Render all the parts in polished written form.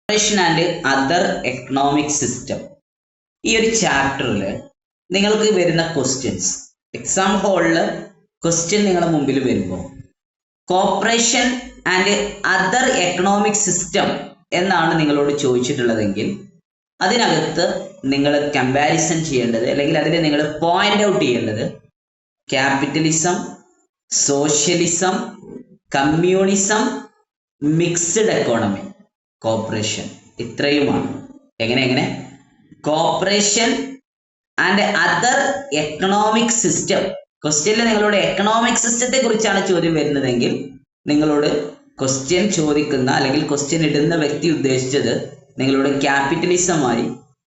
Corporation and other economic system. ഈ ഒരു ചാപ്റ്ററിൽ നിങ്ങൾക്ക് വരുന്ന ക്വസ്റ്റ്യൻസ്, എക്സാം ഹാളിൽ ക്വസ്റ്റ്യൻ നിങ്ങളുടെ മുമ്പിൽ വരുമ്പോൾ corporation and other economic system എന്നാണ് നിങ്ങളോട് ചോദിച്ചിട്ടുള്ളതെങ്കിൽ അതിനകത്ത് നിങ്ങൾ കമ്പാരിസൺ ചെയ്യേണ്ടത്, അല്ലെങ്കിൽ അതിൽ നിങ്ങൾ പോയിന്റ് ഔട്ട് ചെയ്യേണ്ടത് capitalism, socialism, communism, mixed economy, corporation, ഇത്രയുമാണ്. എങ്ങനെ corporation and other economic system. ക്വസ്റ്റ്യനിൽ നിങ്ങളോട് എക്കണോമിക് സിസ്റ്റത്തെ കുറിച്ചാണ് ചോദ്യം വരുന്നതെങ്കിൽ നിങ്ങളോട് ക്വസ്റ്റ്യൻ ചോദിക്കുന്ന അല്ലെങ്കിൽ ക്വസ്റ്റ്യൻ ഇടുന്ന വ്യക്തി ഉദ്ദേശിച്ചത് നിങ്ങളോട് ക്യാപിറ്റലിസമായി,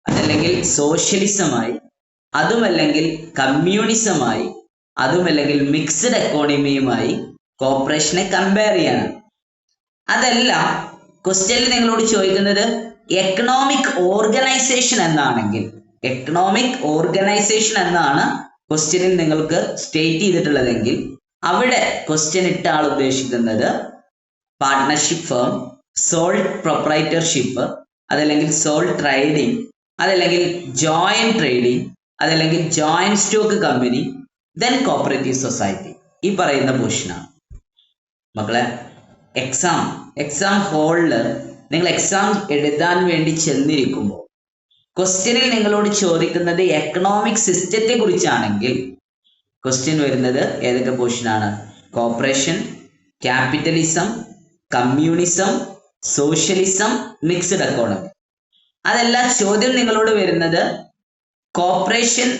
അതല്ലെങ്കിൽ സോഷ്യലിസമായി, അതുമല്ലെങ്കിൽ കമ്മ്യൂണിസമായി, അതുമല്ലെങ്കിൽ മിക്സ്ഡ് എക്കോണമിയുമായി കോർപ്പറേഷനെ കമ്പയർ ചെയ്യാനാണ്. അതല്ല ക്വസ്റ്റ്യനിൽ നിങ്ങളോട് ചോദിക്കുന്നത് എക്കണോമിക് ഓർഗനൈസേഷൻ എന്നാണെങ്കിൽ, എക്കണോമിക് ഓർഗനൈസേഷൻ എന്നാണ് ക്വസ്റ്റ്യനിൽ നിങ്ങൾക്ക് സ്റ്റേറ്റ് ചെയ്തിട്ടുള്ളതെങ്കിൽ അവിടെ ക്വസ്റ്റ്യൻ ഇട്ട ആൾ ഉദ്ദേശിക്കുന്നത് പാർട്ട്ണർഷിപ്പ് ഫേം, സോൾ പ്രൊപ്രൈറ്റർഷിപ്പ്, അതല്ലെങ്കിൽ സോൾ ട്രേഡിംഗ്, അതല്ലെങ്കിൽ ജോയിന്റ് ട്രേഡിംഗ്, അതല്ലെങ്കിൽ joint stock company, then cooperative society. ഈ പറയുന്ന പോർഷനാണ് മക്കളെ. എക്സാം ഹാളിൽ നിങ്ങൾ എക്സാം എഴുതാൻ വേണ്ടി ചെന്നിരിക്കുമ്പോൾ ക്വസ്റ്റ്യനിൽ നിങ്ങളോട് ചോദിക്കുന്നത് എക്കണോമിക് സിസ്റ്റത്തെ കുറിച്ചാണെങ്കിൽ ക്വസ്റ്റ്യൻ വരുന്നത് ഏതൊക്കെ പോർഷനാണ്? Corporation, capitalism, communism, socialism, mixed economy. അതല്ല ചോദ്യം നിങ്ങളോട് വരുന്നത് കോർപ്പറേഷൻ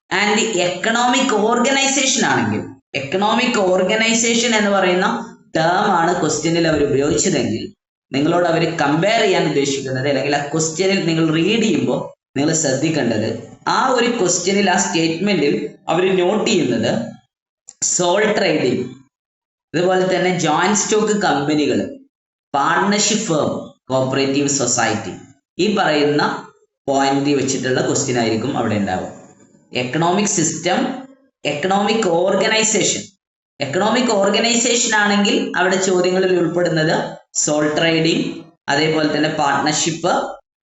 ആൻഡ് എക്കണോമിക് ഓർഗനൈസേഷൻ ആണെങ്കിൽ, എക്കണോമിക് ഓർഗനൈസേഷൻ എന്ന് പറയുന്ന ടേം ആണ് ക്വസ്റ്റ്യനിൽ അവർ ഉപയോഗിച്ചതെങ്കിൽ നിങ്ങളോട് അവർ കമ്പയർ ചെയ്യാൻ ഉദ്ദേശിക്കുന്നത്, അല്ലെങ്കിൽ ആ ക്വസ്റ്റ്യനിൽ നിങ്ങൾ റീഡ് ചെയ്യുമ്പോൾ നിങ്ങൾ ശ്രദ്ധിക്കേണ്ടത് ആ ഒരു ക്വസ്റ്റ്യനിൽ, ആ സ്റ്റേറ്റ്മെന്റിൽ അവർ നോട്ട് ചെയ്യുന്നത് സോൾ ട്രേഡിംഗ്, അതുപോലെ തന്നെ ജോയിന്റ് സ്റ്റോക്ക് കമ്പനികൾ, പാർട്ട്ണർഷിപ്പ് ഫേം, കോപ്പറേറ്റീവ് സൊസൈറ്റി, ഈ പറയുന്ന പോയിന്റ് വെച്ചിട്ടുള്ള ക്വസ്റ്റ്യൻ ആയിരിക്കും അവിടെ ഉണ്ടാവുക. Economic system, economic organisation. Economic organisation ആണെങ്കിൽ അവിടെ ചോദ്യങ്ങളിൽ ഉൾപ്പെടുന്നത് സോൾ ട്രേഡിംഗ്, അതേപോലെ തന്നെ partnership,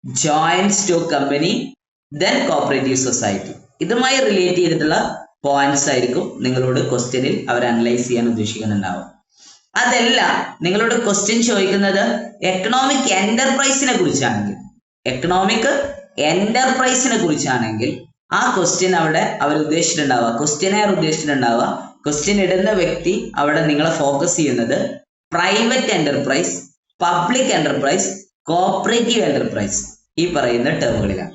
joint stock company, then cooperative society. ഇതുമായി റിലേറ്റ് ചെയ്തിട്ടുള്ള പോയിന്റ്സ് ആയിരിക്കും നിങ്ങളോട് ക്വസ്റ്റ്യനിൽ അവർ അനലൈസ് ചെയ്യാൻ ഉദ്ദേശിക്കുന്നുണ്ടാവും. അതല്ല നിങ്ങളോട് ക്വസ്റ്റ്യൻ ചോദിക്കുന്നത് എക്കണോമിക് എന്റർപ്രൈസിനെ കുറിച്ചാണെങ്കിൽ, എക്കണോമിക് എന്റർപ്രൈസിനെ കുറിച്ചാണെങ്കിൽ ആ ക്വസ്റ്റ്യൻ അവിടെ അവർ ഉദ്ദേശിച്ചിട്ടുണ്ടാവുക, ക്വസ്റ്റ്യനെയർ ഉദ്ദേശിച്ചിട്ടുണ്ടാവുക, ക്വസ്റ്റ്യൻ ഇടുന്ന വ്യക്തി അവിടെ നിങ്ങളെ ഫോക്കസ് ചെയ്യുന്നത് private enterprise, public enterprise, cooperative enterprise, ഈ പറയുന്ന ടേമുകളിലാണ്.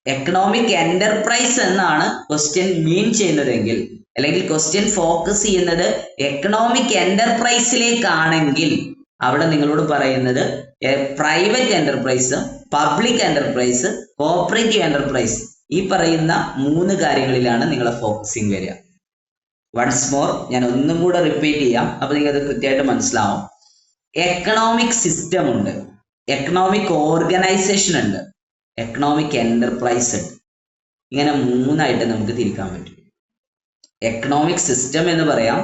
എക്കണോമിക് എന്റർപ്രൈസ് എന്നാണ് ക്വസ്റ്റ്യൻ മീൻ ചെയ്യുന്നതെങ്കിൽ, അല്ലെങ്കിൽ ക്വസ്റ്റ്യൻ ഫോക്കസ് ചെയ്യുന്നത് എക്കണോമിക് എന്റർപ്രൈസിലേക്കാണെങ്കിൽ അവിടെ നിങ്ങളോട് പറയുന്നത് private enterprise, public enterprise, cooperative enterprise, ഈ പറയുന്ന 3 കാര്യങ്ങളിലാണ് നിങ്ങളെ ഫോക്കസിങ് വരിക. വൺസ് മോർ ഞാൻ ഒന്നും കൂടെ റിപ്പീറ്റ് ചെയ്യാം, അപ്പൊ നിങ്ങൾക്ക് കൃത്യമായിട്ട് മനസ്സിലാവും. എക്കണോമിക് സിസ്റ്റം ഉണ്ട്, എക്കണോമിക് ഓർഗനൈസേഷൻ ഉണ്ട്, എക്കണോമിക് എന്റർപ്രൈസ് ഉണ്ട്. ഇങ്ങനെ 3ആയിട്ട് നമുക്ക് തിരിക്കാൻ പറ്റും. എക്കണോമിക് സിസ്റ്റം എന്ന് പറയാം,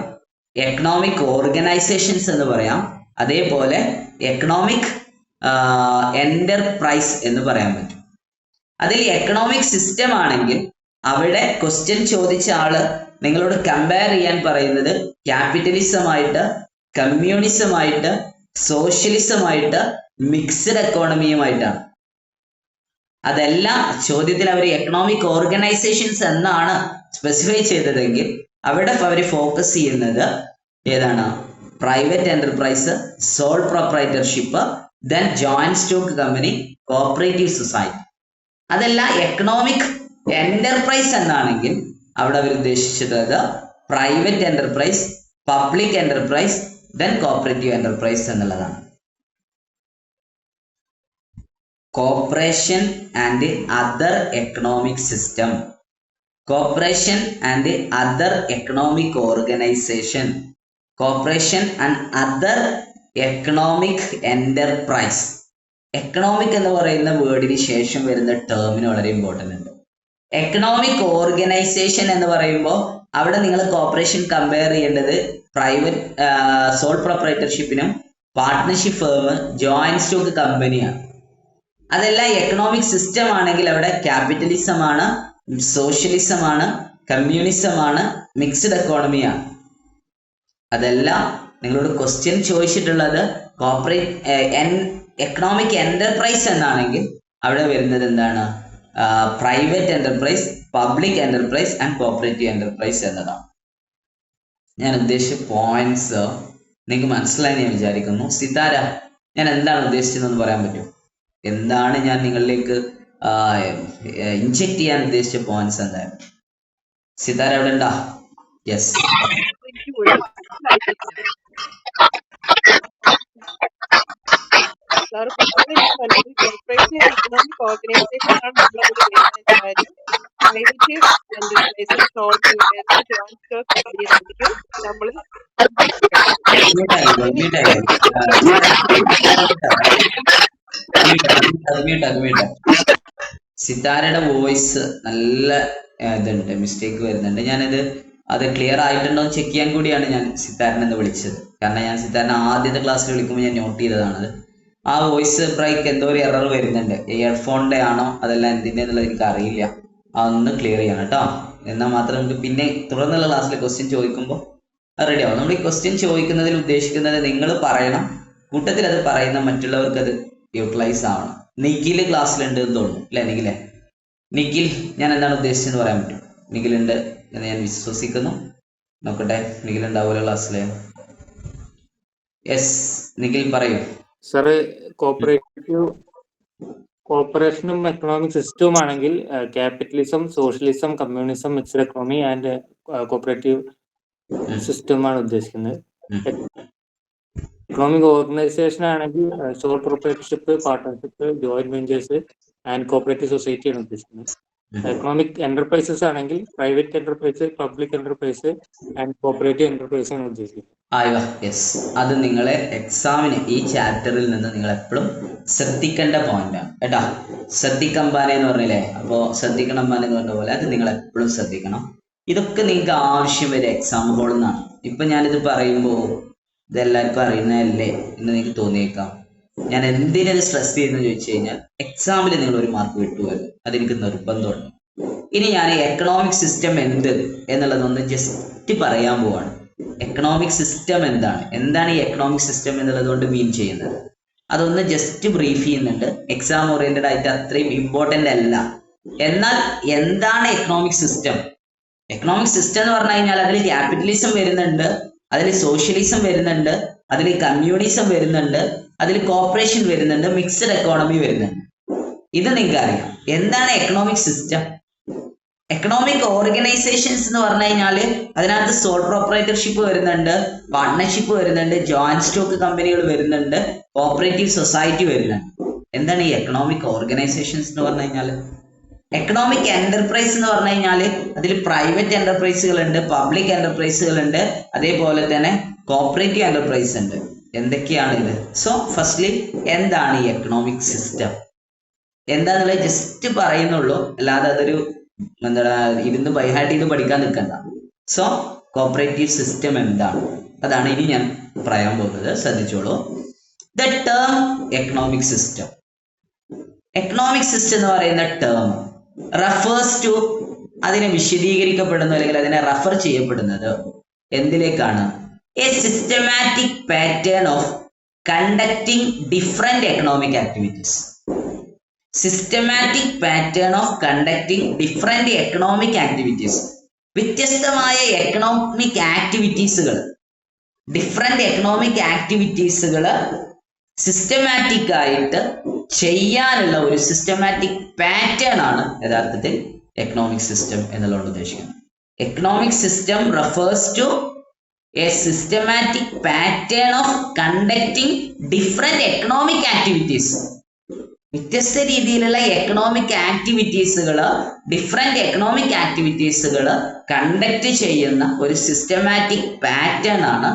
എക്കണോമിക് ഓർഗനൈസേഷൻസ് എന്ന് പറയാം, അതേപോലെ എക്കണോമിക് എന്റർപ്രൈസ് എന്ന് പറയാൻ പറ്റും. അതിൽ എക്കണോമിക് സിസ്റ്റം ആണെങ്കിൽ അവിടെ ക്വസ്റ്റ്യൻ ചോദിച്ച ആള് നിങ്ങളോട് കമ്പയർ ചെയ്യാൻ പറയുന്നത് ക്യാപിറ്റലിസമായിട്ട്, കമ്മ്യൂണിസമായിട്ട്, സോഷ്യലിസമായിട്ട്, മിക്സ്ഡ് എക്കോണമിയുമായിട്ടാണ്. അതല്ല ചോദ്യത്തിൽ അവർ എക്കണോമിക് ഓർഗനൈസേഷൻസ് എന്നാണ് സ്പെസിഫൈ ചെയ്തതെങ്കിൽ അവിടെ അവർ ഫോക്കസ് ചെയ്യുന്നത് ഏതാണ്? Private enterprise, sole proprietorship, then joint stock company, cooperative society. അതല്ല എക്കണോമിക് എന്റർപ്രൈസ് എന്നാണെങ്കിൽ അവിടെ അവർ ഉദ്ദേശിച്ചത് private enterprise, public enterprise, then cooperative enterprise എന്നുള്ളതാണ്. Corporation and other economic system, corporation and other economic organisation, corporation and other economic enterprise. Economic എന്ന് പറയുന്ന വേർഡിന് ശേഷം വരുന്ന ടേമിന് വളരെ ഇമ്പോർട്ടൻ്റ് ഉണ്ട്. എക്കണോമിക് ഓർഗനൈസേഷൻ എന്ന് പറയുമ്പോൾ അവിടെ നിങ്ങൾ കോർപ്പറേഷൻ കമ്പയർ ചെയ്യേണ്ടത് പ്രൈവറ്റ് സോൾ പ്രൊപ്രൈറ്റർഷിപ്പിനും പാർട്ട്ണർഷിപ്പ് ഫേം, ജോയിന്റ് സ്റ്റോക്ക് കമ്പനിയാണ്. അതെല്ലാം എക്കണോമിക് സിസ്റ്റം ആണെങ്കിൽ അവിടെ ക്യാപിറ്റലിസം ആണ്, സോഷ്യലിസം ആണ്, കമ്മ്യൂണിസം ആണ്, മിക്സ്ഡ് എക്കോണമിയാണ്. അതെല്ലാം നിങ്ങളോട് ക്വസ്റ്റ്യൻ ചോദിച്ചിട്ടുള്ളത് എക്കണോമിക് എന്റർപ്രൈസ് എന്നാണെങ്കിൽ അവിടെ വരുന്നത് എന്താണ്? Private enterprise, public enterprise and cooperative enterprise എന്നതാണ്. ഞാൻ ഉദ്ദേശിച്ച പോയിന്റ്സ് നിങ്ങൾക്ക് മനസ്സിലായി ഞാൻ വിചാരിക്കുന്നു. സിതാര, ഞാൻ എന്താണ് ഉദ്ദേശിച്ചതെന്ന് പറയാൻ പറ്റുമോ? എന്താണ് ഞാൻ നിങ്ങളിലേക്ക് ഇൻജെക്ട് ചെയ്യാൻ ഉദ്ദേശിച്ച പോയിന്റ്സ് എന്തായിരുന്നു? സിതാര അവിടെ ഉണ്ടാ? യെസ്. economic organization ആണ് നമ്മളോട് വരുന്നത്. Private enterprise, sole traders, joint stock company ആയിരിക്കും നമ്മൾ. സിതാരയുടെ വോയിസ് നല്ല ഇതുണ്ട്, മിസ്റ്റേക്ക് വരുന്നുണ്ട്. ഞാനിത് അത് ക്ലിയർ ആയിട്ടുണ്ടോ എന്ന് ചെക്ക് ചെയ്യാൻ കൂടിയാണ് ഞാൻ സിതാരനെന്ന് വിളിച്ചത്. കാരണം ഞാൻ സിതാരനെ ആദ്യത്തെ ക്ലാസ്സിൽ വിളിക്കുമ്പോൾ ഞാൻ നോട്ട് ചെയ്തതാണത്. ആ വോയിസ് ബ്രേക്ക് എന്തോ ഒരു എറർ വരുന്നുണ്ട്. ഇയർഫോണിന്റെ ആണോ അതല്ല എന്തിൻ്റെ എന്നുള്ളത് എനിക്ക് അറിയില്ല. അതൊന്ന് ക്ലിയർ ചെയ്യണം കേട്ടോ. എന്നാൽ മാത്രം നമുക്ക് പിന്നെ തുടർന്നുള്ള ക്ലാസ്സിൽ ക്വസ്റ്റ്യൻ ചോദിക്കുമ്പോൾ അത് റെഡി ആവും. നമ്മൾ ഈ ക്വസ്റ്റ്യൻ ചോദിക്കുന്നതിൽ ഉദ്ദേശിക്കുന്നത് നിങ്ങൾ പറയണം, കൂട്ടത്തിൽ അത് പറയുന്ന മറ്റുള്ളവർക്ക് അത് യൂട്ടിലൈസ് ആവണം. നിഖില് ക്ലാസ്സിലുണ്ട് എന്ന് തോന്നുന്നു അല്ലെ? നിഖിൽ ഞാൻ എന്താണ് ഉദ്ദേശിച്ചെന്ന് പറയാൻ പറ്റും? നിഖിലുണ്ട് എന്ന് ഞാൻ വിശ്വസിക്കുന്നു. നോക്കട്ടെ, നിഖിൽ ഉണ്ടാവുമല്ലോ ക്ലാസ്സില്. യെസ്, നിഖിൽ പറയൂ. സാറ് കോപ്പറേഷനും എക്കണോമിക് സിസ്റ്റവും ആണെങ്കിൽ capitalism, socialism, communism, mixed economy and cooperative സിസ്റ്റമാണ് ഉദ്ദേശിക്കുന്നത്. എക്കണോമിക് ഓർഗനൈസേഷൻ ആണെങ്കിൽ sole proprietorship, partnership, joint ventures and cooperative സൊസൈറ്റിയാണ് ഉദ്ദേശിക്കുന്നത്. എക്കണോമിക് എന്റർപ്രൈസസ് ആണെങ്കിൽ private enterprise, public enterprise and cooperative enterprise ആണ് ഉദ്ദേശിക്കുന്നത്. യെസ്, അത് നിങ്ങളെ എക്സാമിന് ഈ ചാപ്റ്ററിൽ നിന്ന് നിങ്ങൾ എപ്പോഴും ശ്രദ്ധിക്കേണ്ട പോയിന്റാണ് കേട്ടോ. ശ്രദ്ധിക്കമ്പാനെ എന്ന് പറഞ്ഞില്ലേ? അപ്പോൾ ശ്രദ്ധിക്കണമ്പാനെ എന്ന് പറഞ്ഞ പോലെ അത് നിങ്ങൾ എപ്പോഴും ശ്രദ്ധിക്കണം. ഇതൊക്കെ നിങ്ങൾക്ക് ആവശ്യം വരും എക്സാം ഹോളിൽ നിന്നാണ്. ഇപ്പൊ ഞാനിത് പറയുമ്പോൾ ഇതെല്ലാവർക്കും അറിയുന്നതല്ലേ എന്ന് നിങ്ങൾക്ക് തോന്നിയേക്കാം. ഞാൻ എന്തിനത് സ്ട്രെസ് ചെയ്യുന്നു ചോദിച്ചു കഴിഞ്ഞാൽ എക്സാമിൽ നിങ്ങൾ ഒരു മാർക്ക് വിട്ടുപോയത് അതെനിക്ക് നിർബന്ധമുണ്ട്. ഇനി ഞാൻ എക്കണോമിക് സിസ്റ്റം എന്ത് എന്നുള്ളതൊന്ന് ജസ്റ്റ് പറയാൻ പോവാണ്. എക്കണോമിക് സിസ്റ്റം എന്താണ് ഈ എക്കണോമിക് സിസ്റ്റം എന്നുള്ളത് കൊണ്ട് മീൻ ചെയ്യുന്നത്, അതൊന്ന് ജസ്റ്റ് ബ്രീഫ് ചെയ്യുന്നുണ്ട്. എക്സാം ഓറിയന്റഡ് ആയിട്ട് അത്രയും ഇമ്പോർട്ടൻ്റ് അല്ല. എന്നാൽ എന്താണ് എക്കണോമിക് സിസ്റ്റം? എക്കണോമിക് സിസ്റ്റം എന്ന് പറഞ്ഞു കഴിഞ്ഞാൽ അതിൽ ക്യാപിറ്റലിസം വരുന്നുണ്ട്, അതിൽ സോഷ്യലിസം വരുന്നുണ്ട്, അതിൽ കമ്മ്യൂണിസം വരുന്നുണ്ട്, അതിൽ കോപ്പറേഷൻ വരുന്നുണ്ട്, മിക്സ്ഡ് എക്കോണമി വരുന്നുണ്ട്. ഇത് നിങ്ങൾക്ക് അറിയാം. എന്താണ് എക്കണോമിക് സിസ്റ്റം? എക്കണോമിക് ഓർഗനൈസേഷൻസ് എന്ന് പറഞ്ഞു കഴിഞ്ഞാൽ അതിനകത്ത് സോൾ പ്രൊപ്പറേറ്റർഷിപ്പ് വരുന്നുണ്ട്, പാർട്ട്ണർഷിപ്പ് വരുന്നുണ്ട്, ജോയിന്റ് സ്റ്റോക്ക് കമ്പനികൾ വരുന്നുണ്ട്, കോപ്പറേറ്റീവ് സൊസൈറ്റി വരുന്നുണ്ട്. എന്താണ് ഈ എക്കണോമിക് ഓർഗനൈസേഷൻസ് എന്ന് പറഞ്ഞു കഴിഞ്ഞാൽ? എക്കണോമിക് എന്റർപ്രൈസ് എന്ന് പറഞ്ഞു കഴിഞ്ഞാൽ അതിൽ പ്രൈവറ്റ് എന്റർപ്രൈസുകൾ ഉണ്ട്, പബ്ലിക് എന്റർപ്രൈസുകൾ ഉണ്ട്, അതേപോലെ തന്നെ കോപ്പറേറ്റീവ് എന്റർപ്രൈസ് ഉണ്ട്. എന്തൊക്കെയാണ് ഇത്? സോ ഫസ്റ്റ്ലി എന്താണ് ഈ എക്കണോമിക് സിസ്റ്റം എന്താന്നുള്ളത് ജസ്റ്റ് പറയുന്നുള്ളൂ, അല്ലാതെ അതൊരു ഇരുന്ന് ബൈഹാർട്ട് ചെയ്ത് പഠിക്കാൻ നിൽക്കണ്ട. സോ കോപ്പറേറ്റീവ് സിസ്റ്റം എന്താണ്, അതാണ് ഇനി ഞാൻ പറയാൻ പോകുന്നത്. ശ്രദ്ധിച്ചോളൂ. ദ ടേം എക്കണോമിക് സിസ്റ്റം എന്ന് പറയുന്ന ടേം റെഫേഴ്സ് ടു, അതിനെ വിശദീകരിക്കപ്പെടുന്നു അല്ലെങ്കിൽ അതിനെ റെഫർ ചെയ്യപ്പെടുന്നത് എന്തിലേക്കാണ്? A systematic pattern of conducting different economic activities. Systematic pattern of conducting different economic activities. വ്യത്യസ്തമായ എക്കണോമിക് ആക്ടിവിറ്റീസുകൾ, ഡിഫറെന്റ് എക്കണോമിക് ആക്ടിവിറ്റീസുകൾ സിസ്റ്റമാറ്റിക് ആയിട്ട് ചെയ്യാനുള്ള ഒരു സിസ്റ്റമാറ്റിക് പാറ്റേൺ ആണ് യഥാർത്ഥത്തിൽ എക്കണോമിക് സിസ്റ്റം എന്നുള്ളത് ഉദ്ദേശിക്കുന്നത്. Economic system refers to a systematic pattern of conducting different economic activities. വ്യത്യസ്ത രീതിയിലുള്ള എക്കണോമിക് ആക്ടിവിറ്റീസുകൾ, ഡിഫറെന്റ് എക്കണോമിക് ആക്ടിവിറ്റീസുകൾ കണ്ടക്ട് ചെയ്യുന്ന ഒരു സിസ്റ്റമാറ്റിക് പാറ്റേൺ ആണ്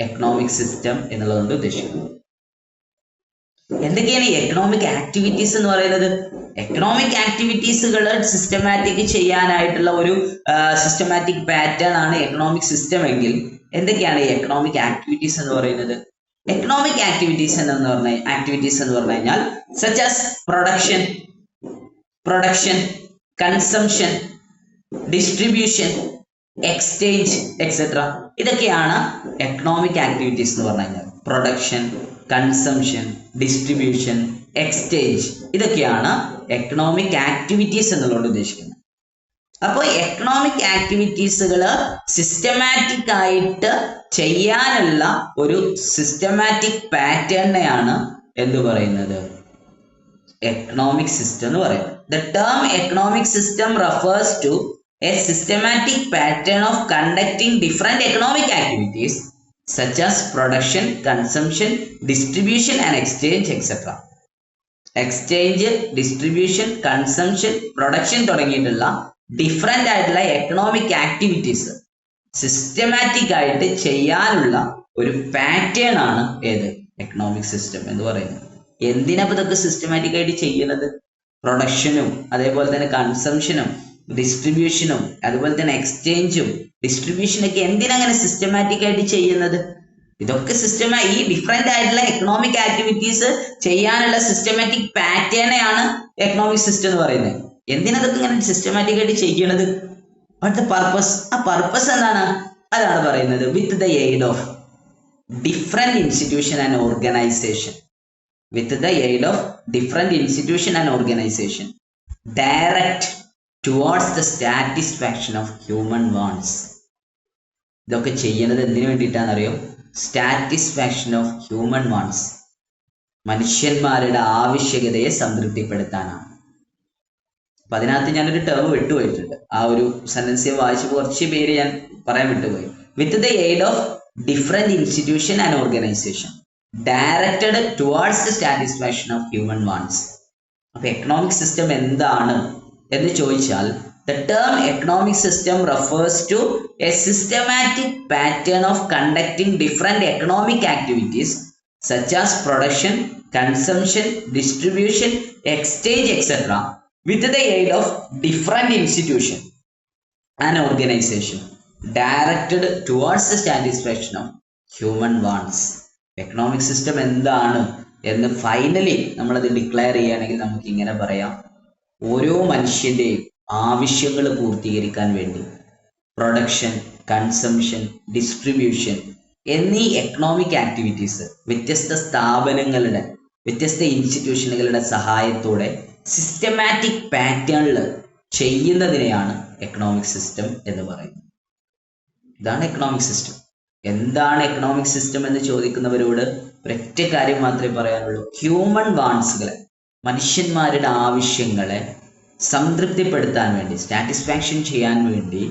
എക്കണോമിക് സിസ്റ്റം എന്നുള്ളതുകൊണ്ട് ഉദ്ദേശിക്കുന്നത്. എന്തൊക്കെയാണ് ഈ എക്കണോമിക് ആക്ടിവിറ്റീസ് എന്ന് പറയുന്നത്? എക്കണോമിക് ആക്ടിവിറ്റീസുകൾ സിസ്റ്റമാറ്റിക് ചെയ്യാനായിട്ടുള്ള ഒരു സിസ്റ്റമാറ്റിക് പാറ്റേൺ ആണ് എക്കണോമിക് സിസ്റ്റം എങ്കിൽ എന്തൊക്കെയാണ് ഈ എക്കണോമിക് ആക്ടിവിറ്റീസ് എന്ന് പറയുന്നത്? എക്കണോമിക് ആക്ടിവിറ്റീസ് എന്ന് പറഞ്ഞു കഴിഞ്ഞാൽ such as production, consumption, distribution, exchange etcetera. ഇതൊക്കെയാണ് എക്കണോമിക് ആക്ടിവിറ്റീസ് എന്ന് പറഞ്ഞു കഴിഞ്ഞാൽ. പ്രൊഡക്ഷൻ, കൺസംഷൻ, ഡിസ്ട്രിബ്യൂഷൻ, എക്സ്ചേഞ്ച്, ഇതൊക്കെയാണ് എക്കണോമിക് ആക്ടിവിറ്റീസ് എന്നുള്ളത് ഉദ്ദേശിക്കുന്നത്. അപ്പോൾ എക്കണോമിക് ആക്ടിവിറ്റീസുകൾ സിസ്റ്റമാറ്റിക് ആയിട്ട് ചെയ്യാനുള്ള ഒരു സിസ്റ്റമാറ്റിക് പാറ്റേണിനെയാണ് എന്ത് പറയുന്നത്? എക്കണോമിക് സിസ്റ്റം എന്ന് പറയുന്നത്. The term economic system refers to a systematic pattern of conducting different economic activities such as production, consumption, distribution and exchange etc. Exchange, distribution, consumption, production തുടങ്ങിയിട്ടുള്ള different ആയിട്ടുള്ള economic activities systematic ആയിട്ട് ചെയ്യാനുള്ള ഒരു pattern ആണ് ഏത്? Economic system എന്ന് പറയുന്നത്. എന്തിനാ ഇതൊക്കെ സിസ്റ്റമാറ്റിക് ആയിട്ട് ചെയ്യുന്നത്? പ്രൊഡക്ഷനും അതേപോലെ തന്നെ കൺസംഷനും ഡിസ്ട്രിബ്യൂഷനും അതുപോലെ തന്നെ എക്സ്ചേഞ്ചും ഡിസ്ട്രിബ്യൂഷനൊക്കെ എന്തിനാ അങ്ങനെ സിസ്റ്റമാറ്റിക് ആയിട്ട് ചെയ്യുന്നത്? ഇതൊക്കെ ഈ ഡിഫറെന്റ് ആയിട്ടുള്ള എക്കണോമിക് ആക്ടിവിറ്റീസ് ചെയ്യാനുള്ള സിസ്റ്റമാറ്റിക് പാറ്റേണെയാണ് എക്കണോമിക് സിസ്റ്റം എന്ന് പറയുന്നത്. എന്തിനതൊക്കെ ഇങ്ങനെ സിസ്റ്റമാറ്റിക് ആയിട്ട് ചെയ്യണത്? What the purpose? ആ പർപ്പസ് എന്താണ്? അതാണ് പറയുന്നത്. വിത്ത് the aid of different institution and organisation, with the aid of different institution and organization, direct towards the satisfaction of human wants. ഇതൊക്കെ ചെയ്യുന്നത് എന്തിനു വേണ്ടിയിട്ടാണെന്നറിയോ? സാറ്റിസ്ഫാക്ഷൻ ഓഫ് ഹ്യൂമൻ വാണ്ട്സ്, മനുഷ്യന്മാരുടെ ആവശ്യകതയെ സംതൃപ്തിപ്പെടുത്താനാണ്. അപ്പൊ അതിനകത്ത് ഞാനൊരു ടേം വിട്ടുപോയിട്ടുണ്ട്. ആ ഒരു സെന്റൻസ് വായിച്ചപ്പോൾ കുറച്ച് പേര് ഞാൻ പറയാൻ വിട്ടുപോയി. വിത്ത് the aid of different institution and organisation directed towards the satisfaction of human wants. അപ്പോൾ എക്കണോമിക് സിസ്റ്റം എന്താണ് എന്ന് ചോദിച്ചാൽ, the term economic system refers to a systematic pattern of conducting different economic activities such as production, consumption, distribution, exchange etc. with the aid of different institution and organization directed towards the satisfaction of human wants. Economic system എന്താണ് എന്ന് finally നമ്മളത് declare ചെയ്യുകയാണെങ്കിൽ നമുക്ക് ഇങ്ങനെ പറയാം: ഓരോ മനുഷ്യന്റെയും ആവശ്യങ്ങൾ പൂർത്തീകരിക്കാൻ വേണ്ടി പ്രൊഡക്ഷൻ, കൺസംഷൻ, ഡിസ്ട്രിബ്യൂഷൻ എന്നീ എക്കണോമിക് ആക്ടിവിറ്റീസ് വ്യത്യസ്ത സ്ഥാപനങ്ങളുടെ, വ്യത്യസ്ത ഇൻസ്റ്റിറ്റ്യൂഷനുകളുടെ സഹായത്തോടെ സിസ്റ്റമാറ്റിക് പാറ്റേണിൽ ചെയ്യുന്നതിനെയാണ് എക്കണോമിക് സിസ്റ്റം എന്ന് പറയുന്നത്. ഇതാണ് എക്കണോമിക് സിസ്റ്റം. എന്താണ് എക്കണോമിക് സിസ്റ്റം എന്ന് ചോദിക്കുന്നവരോട് ഒരൊറ്റ കാര്യം മാത്രമേ പറയാനുള്ളൂ: ഹ്യൂമൻ വാണ്ട്സുകളെ, മനുഷ്യന്മാരുടെ ആവശ്യങ്ങളെ സംതൃപ്തിപ്പെടുത്താൻ വേണ്ടി, സാറ്റിസ്ഫാക്ഷൻ ചെയ്യാൻ വേണ്ടി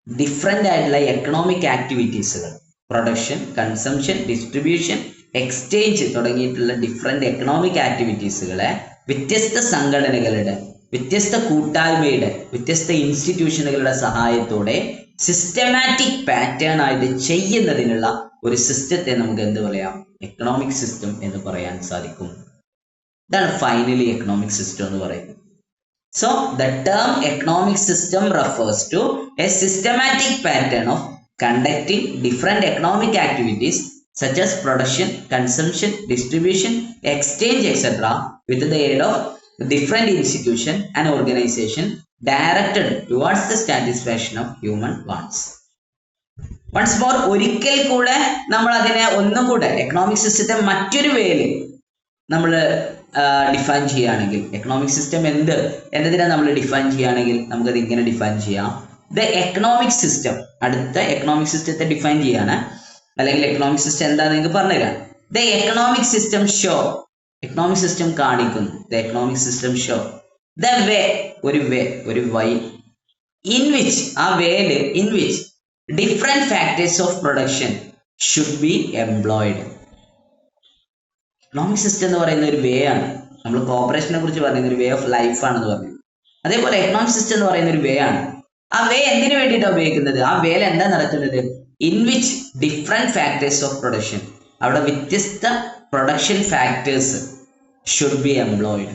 ഡിഫറെൻ്റ് ആയിട്ടുള്ള എക്കണോമിക് ആക്ടിവിറ്റീസുകൾ, പ്രൊഡക്ഷൻ, കൺസംഷൻ, ഡിസ്ട്രിബ്യൂഷൻ, എക്സ്ചേഞ്ച് തുടങ്ങിയിട്ടുള്ള ഡിഫറെൻ്റ് എക്കണോമിക് ആക്ടിവിറ്റീസുകളെ വ്യത്യസ്ത സംഘടനകളുടെ, വ്യത്യസ്ത കൂട്ടായ്മയുടെ, വ്യത്യസ്ത ഇൻസ്റ്റിറ്റ്യൂഷനുകളുടെ സഹായത്തോടെ സിസ്റ്റമാറ്റിക് പാറ്റേൺ ആയിട്ട് ചെയ്യുന്നതിനുള്ള ഒരു സിസ്റ്റത്തെ നമുക്ക് എന്ത് പറയാം? എക്കണോമിക് സിസ്റ്റം എന്ന് പറയാൻ സാധിക്കും. ഇതാണ് ഫൈനലി എക്കണോമിക് സിസ്റ്റം എന്ന് പറയുന്നത്. So the term economic system refers to a systematic pattern of conducting different economic activities such as production, consumption, distribution, exchange etcetera with the aid of different institution and organization directed towards the satisfaction of human wants. Once more, ഒരിക്കൽ കൂടെ നമ്മൾ അതിനെ ഒന്നും കൂടെ economic സിസ്റ്റത്തെ മറ്റൊരു വേയിൽ നമ്മൾ ഡിഫൈൻ ചെയ്യുകയാണെങ്കിൽ, എക്കണോമിക് സിസ്റ്റം എന്നതിനെ നമ്മൾ ഡിഫൈൻ ചെയ്യുകയാണെങ്കിൽ നമുക്കത് ഇങ്ങനെ ഡിഫൈൻ ചെയ്യാം: ദ എക്കണോമിക് സിസ്റ്റം. അടുത്ത എക്കണോമിക് സിസ്റ്റത്തെ ഡിഫൈൻ ചെയ്യാണ്, അല്ലെങ്കിൽ എക്കണോമിക് സിസ്റ്റം എന്താണെന്ന് നിങ്ങൾക്ക് പറഞ്ഞുതരാം. The economic system show, economic system കാണിക്കുന്നു, the economic system show the way, ഒരു വഴി, ഇൻ വിച്ച്, ആ വേല്, in which different factors of production should be employed. Economic system എന്ന് പറയുന്ന ഒരു വേ ആണ്. നമ്മൾ കോപ്പറേഷനെ കുറിച്ച് പറയുന്ന ഒരു വേ ഓഫ് ലൈഫ് ആണെന്ന് പറഞ്ഞു. അതേപോലെ എക്കണോമിക് സിസ്റ്റം എന്ന് പറയുന്ന ഒരു വേ ആണ്. ആ വേ എന്തിനു വേണ്ടിയിട്ടാണ് ഉപയോഗിക്കുന്നത്? ആ വേയിൽ എന്താ നടക്കുന്നത്? In which different factors of production, അവിടെ വ്യത്യസ്ത production factors should be employed,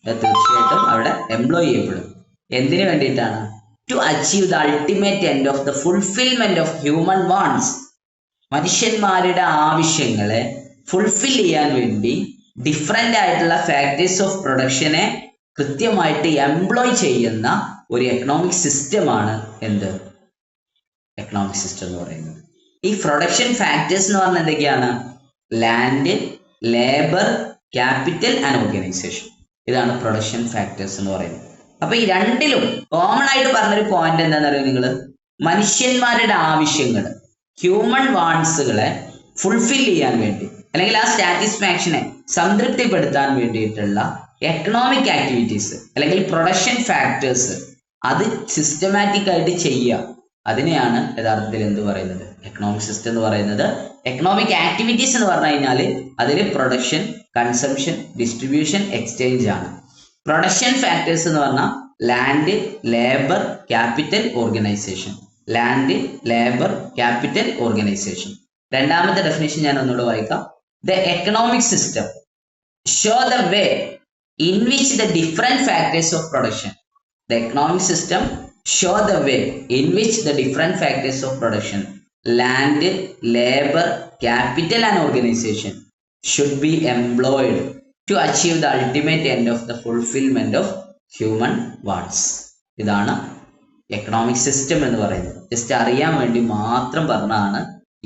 തീർച്ചയായിട്ടും അവിടെ എംപ്ലോയ് ചെയ്യപ്പെടും. എന്തിനു വേണ്ടിയിട്ടാണ്? To achieve the ultimate end of the fulfilment of human wants. മനുഷ്യന്മാരുടെ ആവശ്യങ്ങളെ ഫുൾഫിൽ ചെയ്യാൻ വേണ്ടി ഡിഫറെൻ്റ് ആയിട്ടുള്ള ഫാക്ടേഴ്സ് ഓഫ് പ്രൊഡക്ഷനെ കൃത്യമായിട്ട് എംപ്ലോയ് ചെയ്യുന്ന ഒരു എക്കണോമിക് സിസ്റ്റമാണ് എന്ത്? എക്കണോമിക് സിസ്റ്റം എന്ന് പറയുന്നത്. ഈ പ്രൊഡക്ഷൻ ഫാക്ടേഴ്സ് എന്ന് പറഞ്ഞാൽ എന്തൊക്കെയാണ്? Land, labour, capital and organisation. ഇതാണ് പ്രൊഡക്ഷൻ ഫാക്ടേഴ്സ് എന്ന് പറയുന്നത്. അപ്പൊ ഈ രണ്ടിലും കോമൺ ആയിട്ട് പറഞ്ഞൊരു പോയിന്റ് എന്താണെന്ന് അറിയോ നിങ്ങൾ? മനുഷ്യന്മാരുടെ ആവശ്യങ്ങൾ, ഹ്യൂമൻ വാണ്ട്സുകളെ ഫുൾഫിൽ ചെയ്യാൻ വേണ്ടി അല്ലെങ്കിൽ ആ സാറ്റിസ്ഫാക്ഷനെ സംതൃപ്തിപ്പെടുത്താൻ വേണ്ടിയിട്ടുള്ള എക്കണോമിക് ആക്ടിവിറ്റീസ് അല്ലെങ്കിൽ പ്രൊഡക്ഷൻ ഫാക്ടേഴ്സ് അത് സിസ്റ്റമാറ്റിക് ആയിട്ട് ചെയ്യുക, അതിനെയാണ് യഥാർത്ഥത്തിൽ എന്ത് പറയുന്നത്? എക്കണോമിക് സിസ്റ്റം എന്ന് പറയുന്നത്. എക്കണോമിക് ആക്ടിവിറ്റീസ് എന്ന് പറഞ്ഞു കഴിഞ്ഞാൽ അതിൽ പ്രൊഡക്ഷൻ, കൺസംഷൻ, ഡിസ്ട്രിബ്യൂഷൻ, എക്സ്ചേഞ്ച് ആണ്. പ്രൊഡക്ഷൻ ഫാക്ടേഴ്സ് എന്ന് പറഞ്ഞാൽ land, labour, capital, organisation. Land, labour, capital, organisation. രണ്ടാമത്തെ ഡെഫിനേഷൻ ഞാൻ ഒന്നുകൂടെ വായിക്കാം. The economic system show the way in which the different factors of production. The economic system show the way in which the different factors of production, land, labor, capital and organization should be employed to achieve the ultimate end of the fulfillment of human wants. ഇതാണ് economic system എന്ന് പറയുന്നത്. Just അറിയാൻ വേണ്ടി മാത്രം പറഞ്ഞാണ്,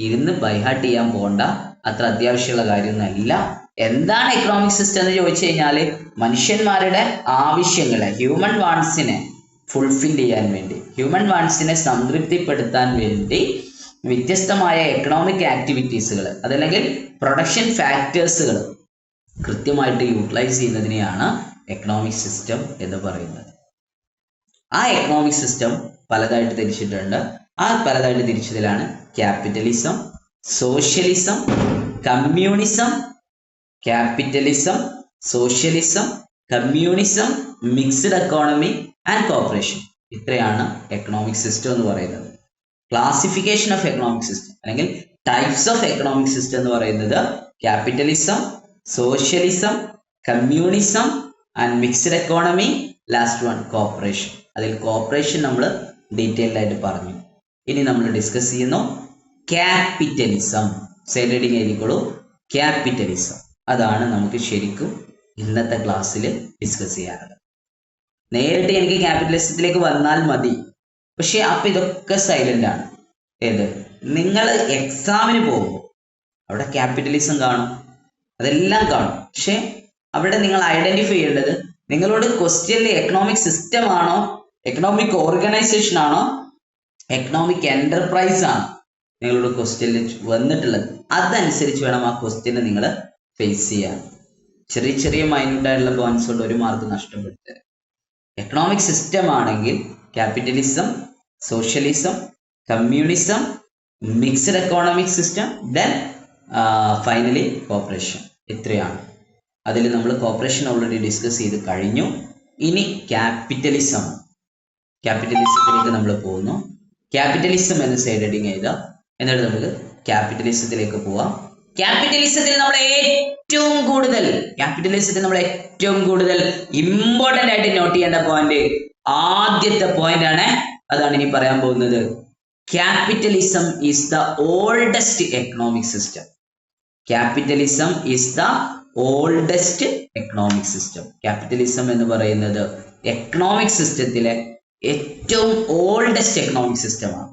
ഇരുന്ന് by heart ചെയ്യാൻ പോകണ്ട, അത്ര അത്യാവശ്യമുള്ള കാര്യമൊന്നുമല്ല. എന്താണ് എക്കണോമിക് സിസ്റ്റം എന്ന് ചോദിച്ചു കഴിഞ്ഞാൽ മനുഷ്യന്മാരുടെ ആവശ്യങ്ങളെ, ഹ്യൂമൻ വാണ്ട്സിനെ ഫുൾഫിൽ ചെയ്യാൻ വേണ്ടി, ഹ്യൂമൻ വാണ്ട്സിനെ സംതൃപ്തിപ്പെടുത്താൻ വേണ്ടി വ്യത്യസ്തമായ എക്കണോമിക് ആക്ടിവിറ്റീസുകൾ അതല്ലെങ്കിൽ പ്രൊഡക്ഷൻ ഫാക്ടേഴ്സുകൾ കൃത്യമായിട്ട് യൂട്ടിലൈസ് ചെയ്യുന്നതിനെയാണ് എക്കണോമിക് സിസ്റ്റം എന്ന് പറയുന്നത്. ആ എക്കണോമിക് സിസ്റ്റം പലതായിട്ട് തിരിച്ചിട്ടുണ്ട്. ആ പലതായിട്ട് തിരിച്ചതിലാണ് capitalism, socialism, communism, capitalism, socialism, communism, mixed economy and corporation. ഇത്രയാണ് എക്കണോമിക് സിസ്റ്റം എന്ന് പറയുന്നത്. ക്ലാസിഫിക്കേഷൻ ഓഫ് എക്കണോമിക് സിസ്റ്റം അല്ലെങ്കിൽ ടൈപ്സ് ഓഫ് എക്കണോമിക് സിസ്റ്റം എന്ന് പറയുന്നത് capitalism, socialism, communism and mixed economy, last one corporation. അതിൽ കോർപ്പറേഷൻ നമ്മൾ ഡീറ്റെയിൽഡ് ആയിട്ട് പറഞ്ഞു. ഇനി നമ്മൾ ഡിസ്കസ് ചെയ്യുന്നു ക്യാപിറ്റലിസം. സൈഡ് റീഡിങ് എഴുതിക്കോളൂ. ക്യാപിറ്റലിസം അതാണ് നമുക്ക് ശരിക്കും ഇന്നത്തെ ക്ലാസ്സിൽ ഡിസ്കസ് ചെയ്യാറുള്ളത്. നേരിട്ട് എനിക്ക് ക്യാപിറ്റലിസത്തിലേക്ക് വന്നാൽ മതി, പക്ഷെ അപ്പൊ ഇതൊക്കെ സൈലന്റ് ആണ്. ഏത്? നിങ്ങൾ എക്സാമിന് പോകുമ്പോൾ അവിടെ ക്യാപിറ്റലിസം കാണും, അതെല്ലാം കാണും. പക്ഷെ അവിടെ നിങ്ങൾ ഐഡന്റിഫൈ ചെയ്യേണ്ടത് നിങ്ങളോട് ക്വസ്റ്റ്യനിൽ എക്കണോമിക് സിസ്റ്റം ആണോ, എക്കണോമിക് ഓർഗനൈസേഷൻ ആണോ, എക്കണോമിക് എന്റർപ്രൈസ് ആണോ നിങ്ങളോട് ക്വസ്റ്റ്യനിൽ വന്നിട്ടുള്ളത്. അതനുസരിച്ച് വേണം ആ ക്വസ്റ്റ്യനെ നിങ്ങൾ ഫേസ് ചെയ്യാൻ. ചെറിയ ചെറിയ മൈന്യൂട്ടായിട്ടുള്ള പോയിന്റ്സ് കൊണ്ട് ഒരു മാർക്ക് നഷ്ടപ്പെടുത്തരുത്. എക്കണോമിക് സിസ്റ്റം ആണെങ്കിൽ capitalism, socialism, communism, mixed economic system, then finally corporation. ഇത്രയാണ്. അതിൽ നമ്മൾ കോർപ്പറേഷൻ ഓൾറെഡി ഡിസ്കസ് ചെയ്ത് കഴിഞ്ഞു. ഇനി ക്യാപിറ്റലിസം, ക്യാപിറ്റലിസത്തിലേക്ക് നമ്മൾ പോകുന്നു. ക്യാപിറ്റലിസം എന്ന് സൈഡ് ഹെഡിങ് ചെയ്താൽ എന്നിട്ട് നമുക്ക് ക്യാപിറ്റലിസത്തിലേക്ക് പോവാം. ക്യാപിറ്റലിസത്തിൽ നമ്മൾ ഏറ്റവും കൂടുതൽ ഇമ്പോർട്ടന്റ് ആയിട്ട് നോട്ട് ചെയ്യേണ്ട പോയിന്റ് ആദ്യത്തെ പോയിന്റ് ആണ്. അതാണ് ഇനി പറയാൻ പോകുന്നത്. Capitalism is the oldest economic system. Capitalism is the oldest economic system. Capitalism എന്ന് പറയുന്നത് എക്കണോമിക് സിസ്റ്റത്തിലെ ഏറ്റവും ഓൾഡസ്റ്റ് എക്കണോമിക് സിസ്റ്റമാണ്.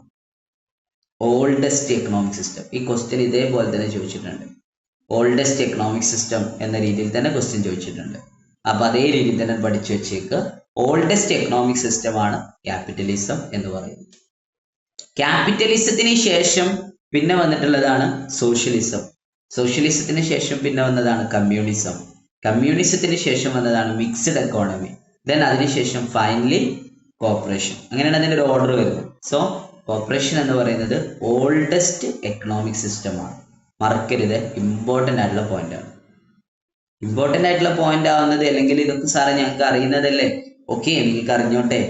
Oldest economic system. ഈ ക്വസ്റ്റ്യൻ ഇതേപോലെ തന്നെ ചോദിച്ചിട്ടുണ്ട്. ഓൾഡസ്റ്റ് എക്കണോമിക് സിസ്റ്റം എന്ന രീതിയിൽ തന്നെ ക്വസ്റ്റ്യൻ ചോദിച്ചിട്ടുണ്ട്. അപ്പൊ അതേ രീതിയിൽ തന്നെ പഠിച്ചു വെച്ചേക്ക്. ഓൾഡസ്റ്റ് എക്കണോമിക് സിസ്റ്റമാണ് ക്യാപിറ്റലിസം എന്ന് പറയുന്നത്. ക്യാപിറ്റലിസത്തിന് ശേഷം പിന്നെ വന്നിട്ടുള്ളതാണ് സോഷ്യലിസം. സോഷ്യലിസത്തിന് ശേഷം പിന്നെ വന്നതാണ് കമ്മ്യൂണിസം. കമ്മ്യൂണിസത്തിന് ശേഷം വന്നതാണ് മിക്സ്ഡ് എക്കോണമി. ദെൻ അതിനുശേഷം ഫൈനലി കോർപ്പറേഷൻ. അങ്ങനെയാണ് അതിൻ്റെ ഒരു ഓർഡർ വരുന്നത്. സോ കോർപ്പറേഷൻ എന്ന് പറയുന്നത് ഓൾഡസ്റ്റ് എക്കണോമിക് സിസ്റ്റമാണ്. മറക്കരുത്, ഇമ്പോർട്ടൻ്റ് ആയിട്ടുള്ള പോയിന്റ് ആണ്. ഇമ്പോർട്ടൻ്റ് ആയിട്ടുള്ള പോയിന്റ് ആവുന്നത് അല്ലെങ്കിൽ ഇതൊക്കെ സാറേ ഞങ്ങൾക്ക് അറിയുന്നതല്ലേ, ഓക്കെ നിങ്ങൾക്ക് അറിഞ്ഞോട്ടെ.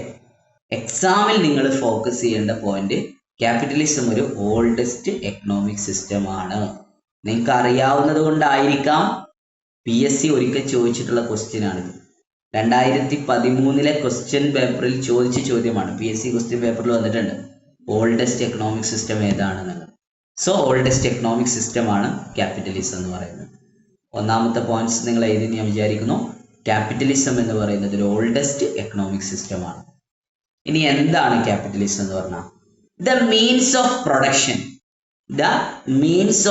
എക്സാമിൽ നിങ്ങൾ ഫോക്കസ് ചെയ്യേണ്ട പോയിന്റ് ക്യാപിറ്റലിസം ഒരു ഓൾഡസ്റ്റ് എക്കണോമിക് സിസ്റ്റം ആണ്. നിങ്ങൾക്ക് അറിയാവുന്നത് കൊണ്ടായിരിക്കാം PSC ഒരിക്കൽ ചോദിച്ചിട്ടുള്ള ക്വസ്റ്റ്യൻ ആണിത്. 2013 ക്വസ്റ്റ്യൻ പേപ്പറിൽ ചോദിച്ച ചോദ്യമാണ്. PSC ക്വസ്റ്റ്യൻ പേപ്പറിൽ വന്നിട്ടുണ്ട് ഓൾഡസ്റ്റ് എക്കണോമിക് സിസ്റ്റം ഏതാണെന്നുള്ളത്. സോ ഓൾഡസ്റ്റ് എക്കണോമിക് സിസ്റ്റം ആണ് ക്യാപിറ്റലിസം എന്ന് പറയുന്നത്. ഒന്നാമത്തെ പോയിന്റ്സ് നിങ്ങൾ എഴുതി ഞാൻ വിചാരിക്കുന്നു. ക്യാപിറ്റലിസം എന്ന് പറയുന്നത് ഒരു ഓൾഡസ്റ്റ് എക്കണോമിക് സിസ്റ്റമാണ്. ഇനി എന്താണ് ക്യാപിറ്റലിസം എന്ന് പറഞ്ഞാൽ? The means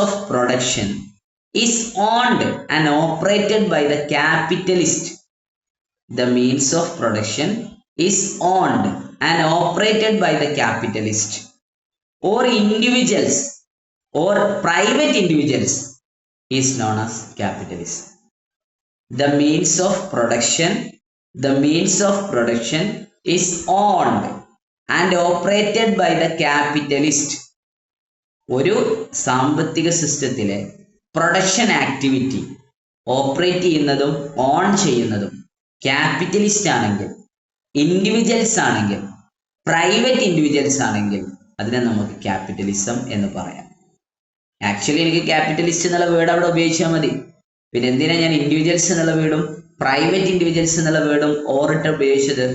of production is owned and operated by the capitalist. The means of production is owned and operated by the capitalist or individuals or private individuals is known as capitalism. The means of production is owned and operated by the capitalist. ഒരു സാമ്പത്തിക സിസ്റ്റത്തിലെ production activity operate ചെയ്യുന്നതും on ചെയ്യുന്നതും capitalist ആണെങ്കിൽ, individuals ആണെങ്കിൽ, private individuals ആണെങ്കിൽ അതിനെ നമുക്ക് ക്യാപിറ്റലിസം എന്ന് പറയാം. ആക്ച്വലി എനിക്ക് ക്യാപിറ്റലിസ്റ്റ് എന്നുള്ള വേർഡ് അവിടെ ഉപയോഗിച്ചാൽ മതി. പിന്നെ എന്തിനാ ഞാൻ ഇൻഡിവിജ്വൽസ് എന്നുള്ള വേർഡും പ്രൈവറ്റ് ഇൻഡിവിജ്വൽസ് എന്നുള്ള വേർഡും ഓറിട്ട് ഉപയോഗിച്ചത്?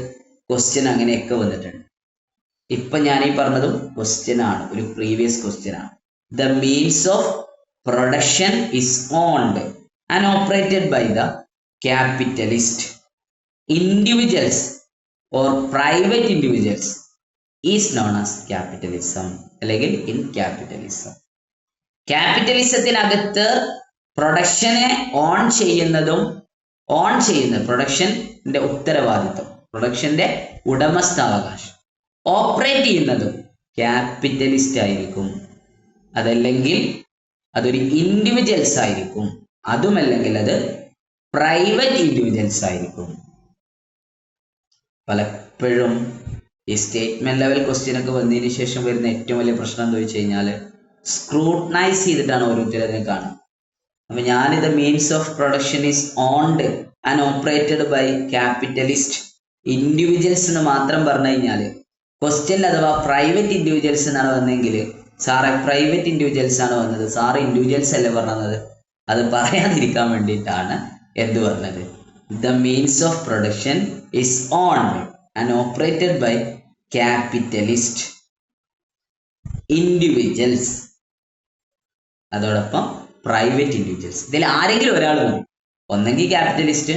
ക്വസ്റ്റ്യൻ അങ്ങനെയൊക്കെ വന്നിട്ടുണ്ട്. ഇപ്പൊ ഞാൻ ഈ പറഞ്ഞതും ക്വസ്റ്റ്യൻ ആണ്, ഒരു പ്രീവിയസ് ക്വസ്റ്റ്യൻ ആണ്. The means of production is owned and operated by the capitalist. Individuals or private individuals is known as capitalism അല്ലെങ്കിൽ ഇൻ ക്യാപിറ്റലിസം. ക്യാപിറ്റലിസത്തിനകത്ത് പ്രൊഡക്ഷനെ പ്രൊഡക്ഷന്റെ ഉത്തരവാദിത്വം, പ്രൊഡക്ഷന്റെ ഉടമസ്ഥാവകാശം ഓപ്പറേറ്റ് ചെയ്യുന്നതും ക്യാപിറ്റലിസ്റ്റ് ആയിരിക്കും. അതല്ലെങ്കിൽ അതൊരു ഇൻഡിവിജ്വൽസ് ആയിരിക്കും. അതുമല്ലെങ്കിൽ അത് പ്രൈവറ്റ് ഇൻഡിവിജ്വൽസ് ആയിരിക്കും. പലപ്പോഴും ഈ സ്റ്റേറ്റ്മെന്റ് ലെവൽ ക്വസ്റ്റ്യൻ ഒക്കെ വന്നതിന് ശേഷം വരുന്ന ഏറ്റവും വലിയ പ്രശ്നം എന്താ വെച്ച് കഴിഞ്ഞാൽ സ്ക്രൂട്ടനൈസ് ചെയ്തിട്ടാണ് ഓരോരുത്തരും അതിനെ കാണുക. അപ്പൊ ഞാനിത് means of production is owned and operated by capitalist individuals എന്ന് മാത്രം പറഞ്ഞു കഴിഞ്ഞാൽ ക്വസ്റ്റ്യൻ അഥവാ പ്രൈവറ്റ് ഇൻഡിവിജ്വൽസ് എന്നാണ് വന്നെങ്കിൽ സാറെ പ്രൈവറ്റ് ഇൻഡിവിജ്വൽസ് ആണ് വന്നത്, സാറ് ഇൻഡിവിജ്വൽസ് അല്ലേ പറഞ്ഞത്, അത് പറയാതിരിക്കാൻ വേണ്ടിയിട്ടാണ് എന്ത് പറഞ്ഞത്? The means of production is owned and operated by capitalist individuals, അതോടൊപ്പം പ്രൈവറ്റ് ഇൻഡിവിജ്വൽസ്. ഇതിൽ ആരെങ്കിലും ഒരാൾ മതി. ഒന്നെങ്കിൽ ക്യാപിറ്റലിസ്റ്റ്,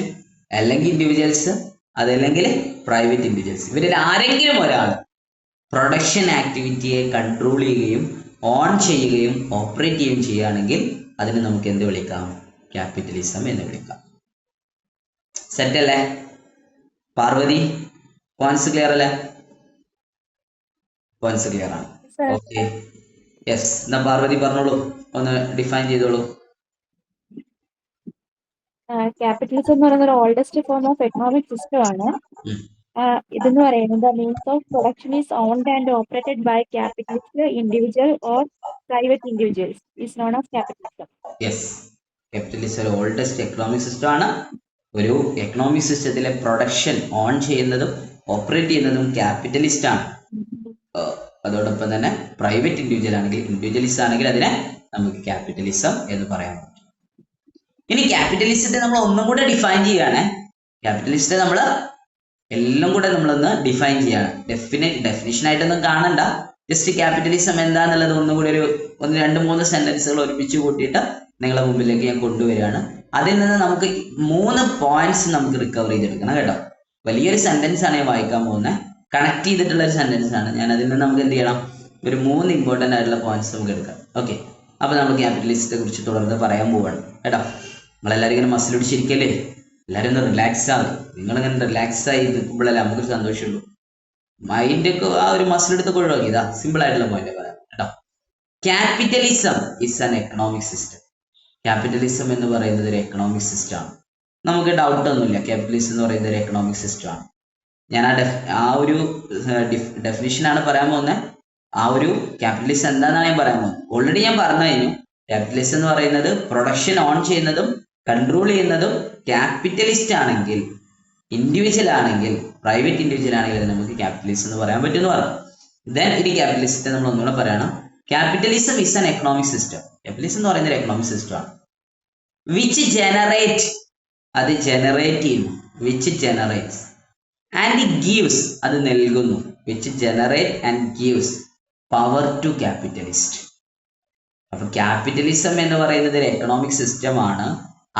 അല്ലെങ്കിൽ ഇൻഡിവിജ്വൽസ്, അതല്ലെങ്കിൽ പ്രൈവറ്റ് ഇൻഡിവിജ്വൽസ്. ഇവരിൽ ആരെങ്കിലും ഒരാൾ പ്രൊഡക്ഷൻ ആക്ടിവിറ്റിയെ കൺട്രോൾ ചെയ്യുകയും ഓൺ ചെയ്യുകയും ഓപ്പറേറ്റ് ചെയ്യുകയും ചെയ്യുകയാണെങ്കിൽ അതിന് നമുക്ക് എന്ത് വിളിക്കാം? ക്യാപിറ്റലിസം എന്ന് വിളിക്കാം. സെറ്റ് അല്ലേ? പാർവതി, പോയിന്റ്സ് ക്ലിയർ അല്ലേ? പോയിന്റ്സ് ക്ലിയർ ആണ്. Okay, yes. എന്നാ പാർവതി പറഞ്ഞോളൂ, ഒന്ന് ഡിഫൈൻ ചെയ്തോളൂ. ക്യാപിറ്റലിസം എന്ന് പറയുന്ന ഒരു oldest form of economic system ആണ്. ഇതെന്ന് പറയുന്നത് means of production is owned and operated by capitalist individual or private individuals is known as capitalism. Yes, capitalism ഒരു ഓൾഡസ്റ്റ് എക്കണോമിക് സിസ്റ്റം ആണ്. ഒരു എക്കണോമിക് സിസ്റ്റത്തിലെ പ്രൊഡക്ഷൻ ഓൺ ചെയ്യുന്നതും ഓപ്പറേറ്റ് ചെയ്യുന്നതും capitalist ആണ്. അതോടൊപ്പം തന്നെ പ്രൈവറ്റ് ഇൻഡിവിജ്വലിസ്റ്റ് ആണെങ്കിൽ അതിനെ നമുക്ക് ക്യാപിറ്റലിസം എന്ന് പറയാൻ പറ്റും. ഇനി ക്യാപിറ്റലിസത്തെ നമ്മൾ ഒന്നും കൂടെ ഡിഫൈൻ ചെയ്യാണ്. ക്യാപിറ്റലിസത്തെ നമ്മൾ എല്ലാം കൂടെ നമ്മളൊന്ന് ഡിഫൈൻ ചെയ്യാണ്. ഡെഫിനിഷൻ ആയിട്ടൊന്നും കാണണ്ട, ജസ്റ്റ് ക്യാപിറ്റലിസം എന്താന്നുള്ളത് ഒന്നും കൂടി ഒരു 2-3 സെന്റൻസുകൾ ഒരുമിച്ച് കൂട്ടിയിട്ട് നിങ്ങളുടെ മുമ്പിലേക്ക് ഞാൻ കൊണ്ടുവരികയാണ്. അതിൽ നിന്ന് നമുക്ക് 3 പോയിന്റ്സ് നമുക്ക് റിക്കവർ ചെയ്തെടുക്കണം കേട്ടോ. വലിയൊരു സെന്റൻസ് ആണ് ഞാൻ വായിക്കാൻ പോകുന്നത്, കണക്ട് ചെയ്തിട്ടുള്ള ഒരു സെന്റൻസ് ആണ്. ഞാൻ അതിൽ നിന്ന് നമുക്ക് എന്ത് ചെയ്യണം? ഒരു 3 ഇമ്പോർട്ടൻ്റ് ആയിട്ടുള്ള പോയിന്റ്സ് നമുക്ക് എടുക്കാം. ഓക്കെ, അപ്പൊ നമ്മൾ ക്യാപിറ്റലിസത്തെ കുറിച്ച് തുടർന്ന് പറയാൻ പോവാണ് കേട്ടോ. നമ്മളെല്ലാവരും ഇങ്ങനെ മസിൽ പിടിച്ചിരിക്കല്ലേ? എല്ലാവരും ഒന്ന് റിലാക്സ് ആവും. നിങ്ങളിങ്ങനെ റിലാക്സ് ആയി നിൽക്കുമ്പോഴല്ലേ നമുക്കൊരു സന്തോഷമുള്ളൂ. മൈൻഡൊക്കെ ആ ഒരു മസിൽ എടുത്തൊക്കെ ഒഴിവാക്കി. ഇതാ സിമ്പിൾ ആയിട്ടുള്ള പോയിന്റ് പറയാം കേട്ടോ. Capitalism is an economic system. Capitalism എന്ന് പറയുന്നത് ഒരു എക്കണോമിക് സിസ്റ്റം ആണ്. നമുക്ക് ഡൗട്ട് ഒന്നുമില്ല, ക്യാപിറ്റലിസം എന്ന് പറയുന്നത് ഒരു എക്കണോമിക് സിസ്റ്റം ആണ്. ഞാൻ ആ ഒരു ഡെഫിനിഷനാണ് പറയാൻ പോകുന്നത്. ആ ഒരു ക്യാപിറ്റലിസം എന്താണെന്നാണ് ഞാൻ പറയാൻ പോകുന്നത്. ഓൾറെഡി ഞാൻ പറഞ്ഞു കഴിഞ്ഞു. ക്യാപിറ്റലിസം എന്ന് പറയുന്നത് പ്രൊഡക്ഷൻ ഓൺ ചെയ്യുന്നതും കൺട്രോൾ ചെയ്യുന്നതും ക്യാപിറ്റലിസ്റ്റ് ആണെങ്കിൽ, ഇൻഡിവിജ്വൽ ആണെങ്കിൽ, പ്രൈവറ്റ് ഇൻഡിവിജ്വൽ ആണെങ്കിൽ നമുക്ക് ക്യാപിറ്റലിസം എന്ന് പറയാൻ പറ്റുമെന്ന് പറഞ്ഞു. ദെൻ ഇനി ക്യാപിറ്റലിസത്തെ നമ്മൾ ഒന്നുകൂടെ പറയണം. Capitalism is an economic system. Capitalism എന്ന് പറയുന്ന ഒരു എക്കണോമിക് സിസ്റ്റം ആണ്. വിച്ച് ജനറേറ്റ്, അത് ജനറേറ്റ് ചെയ്യുന്നു. വിച്ച് ജനറേറ്റ്സ് ആൻഡ് ഗീവ്സ്, അത് നൽകുന്നു. Which generate and gives power to capitalist. അപ്പൊ ക്യാപിറ്റലിസം എന്ന് പറയുന്നത് ഒരു എക്കണോമിക് സിസ്റ്റമാണ്.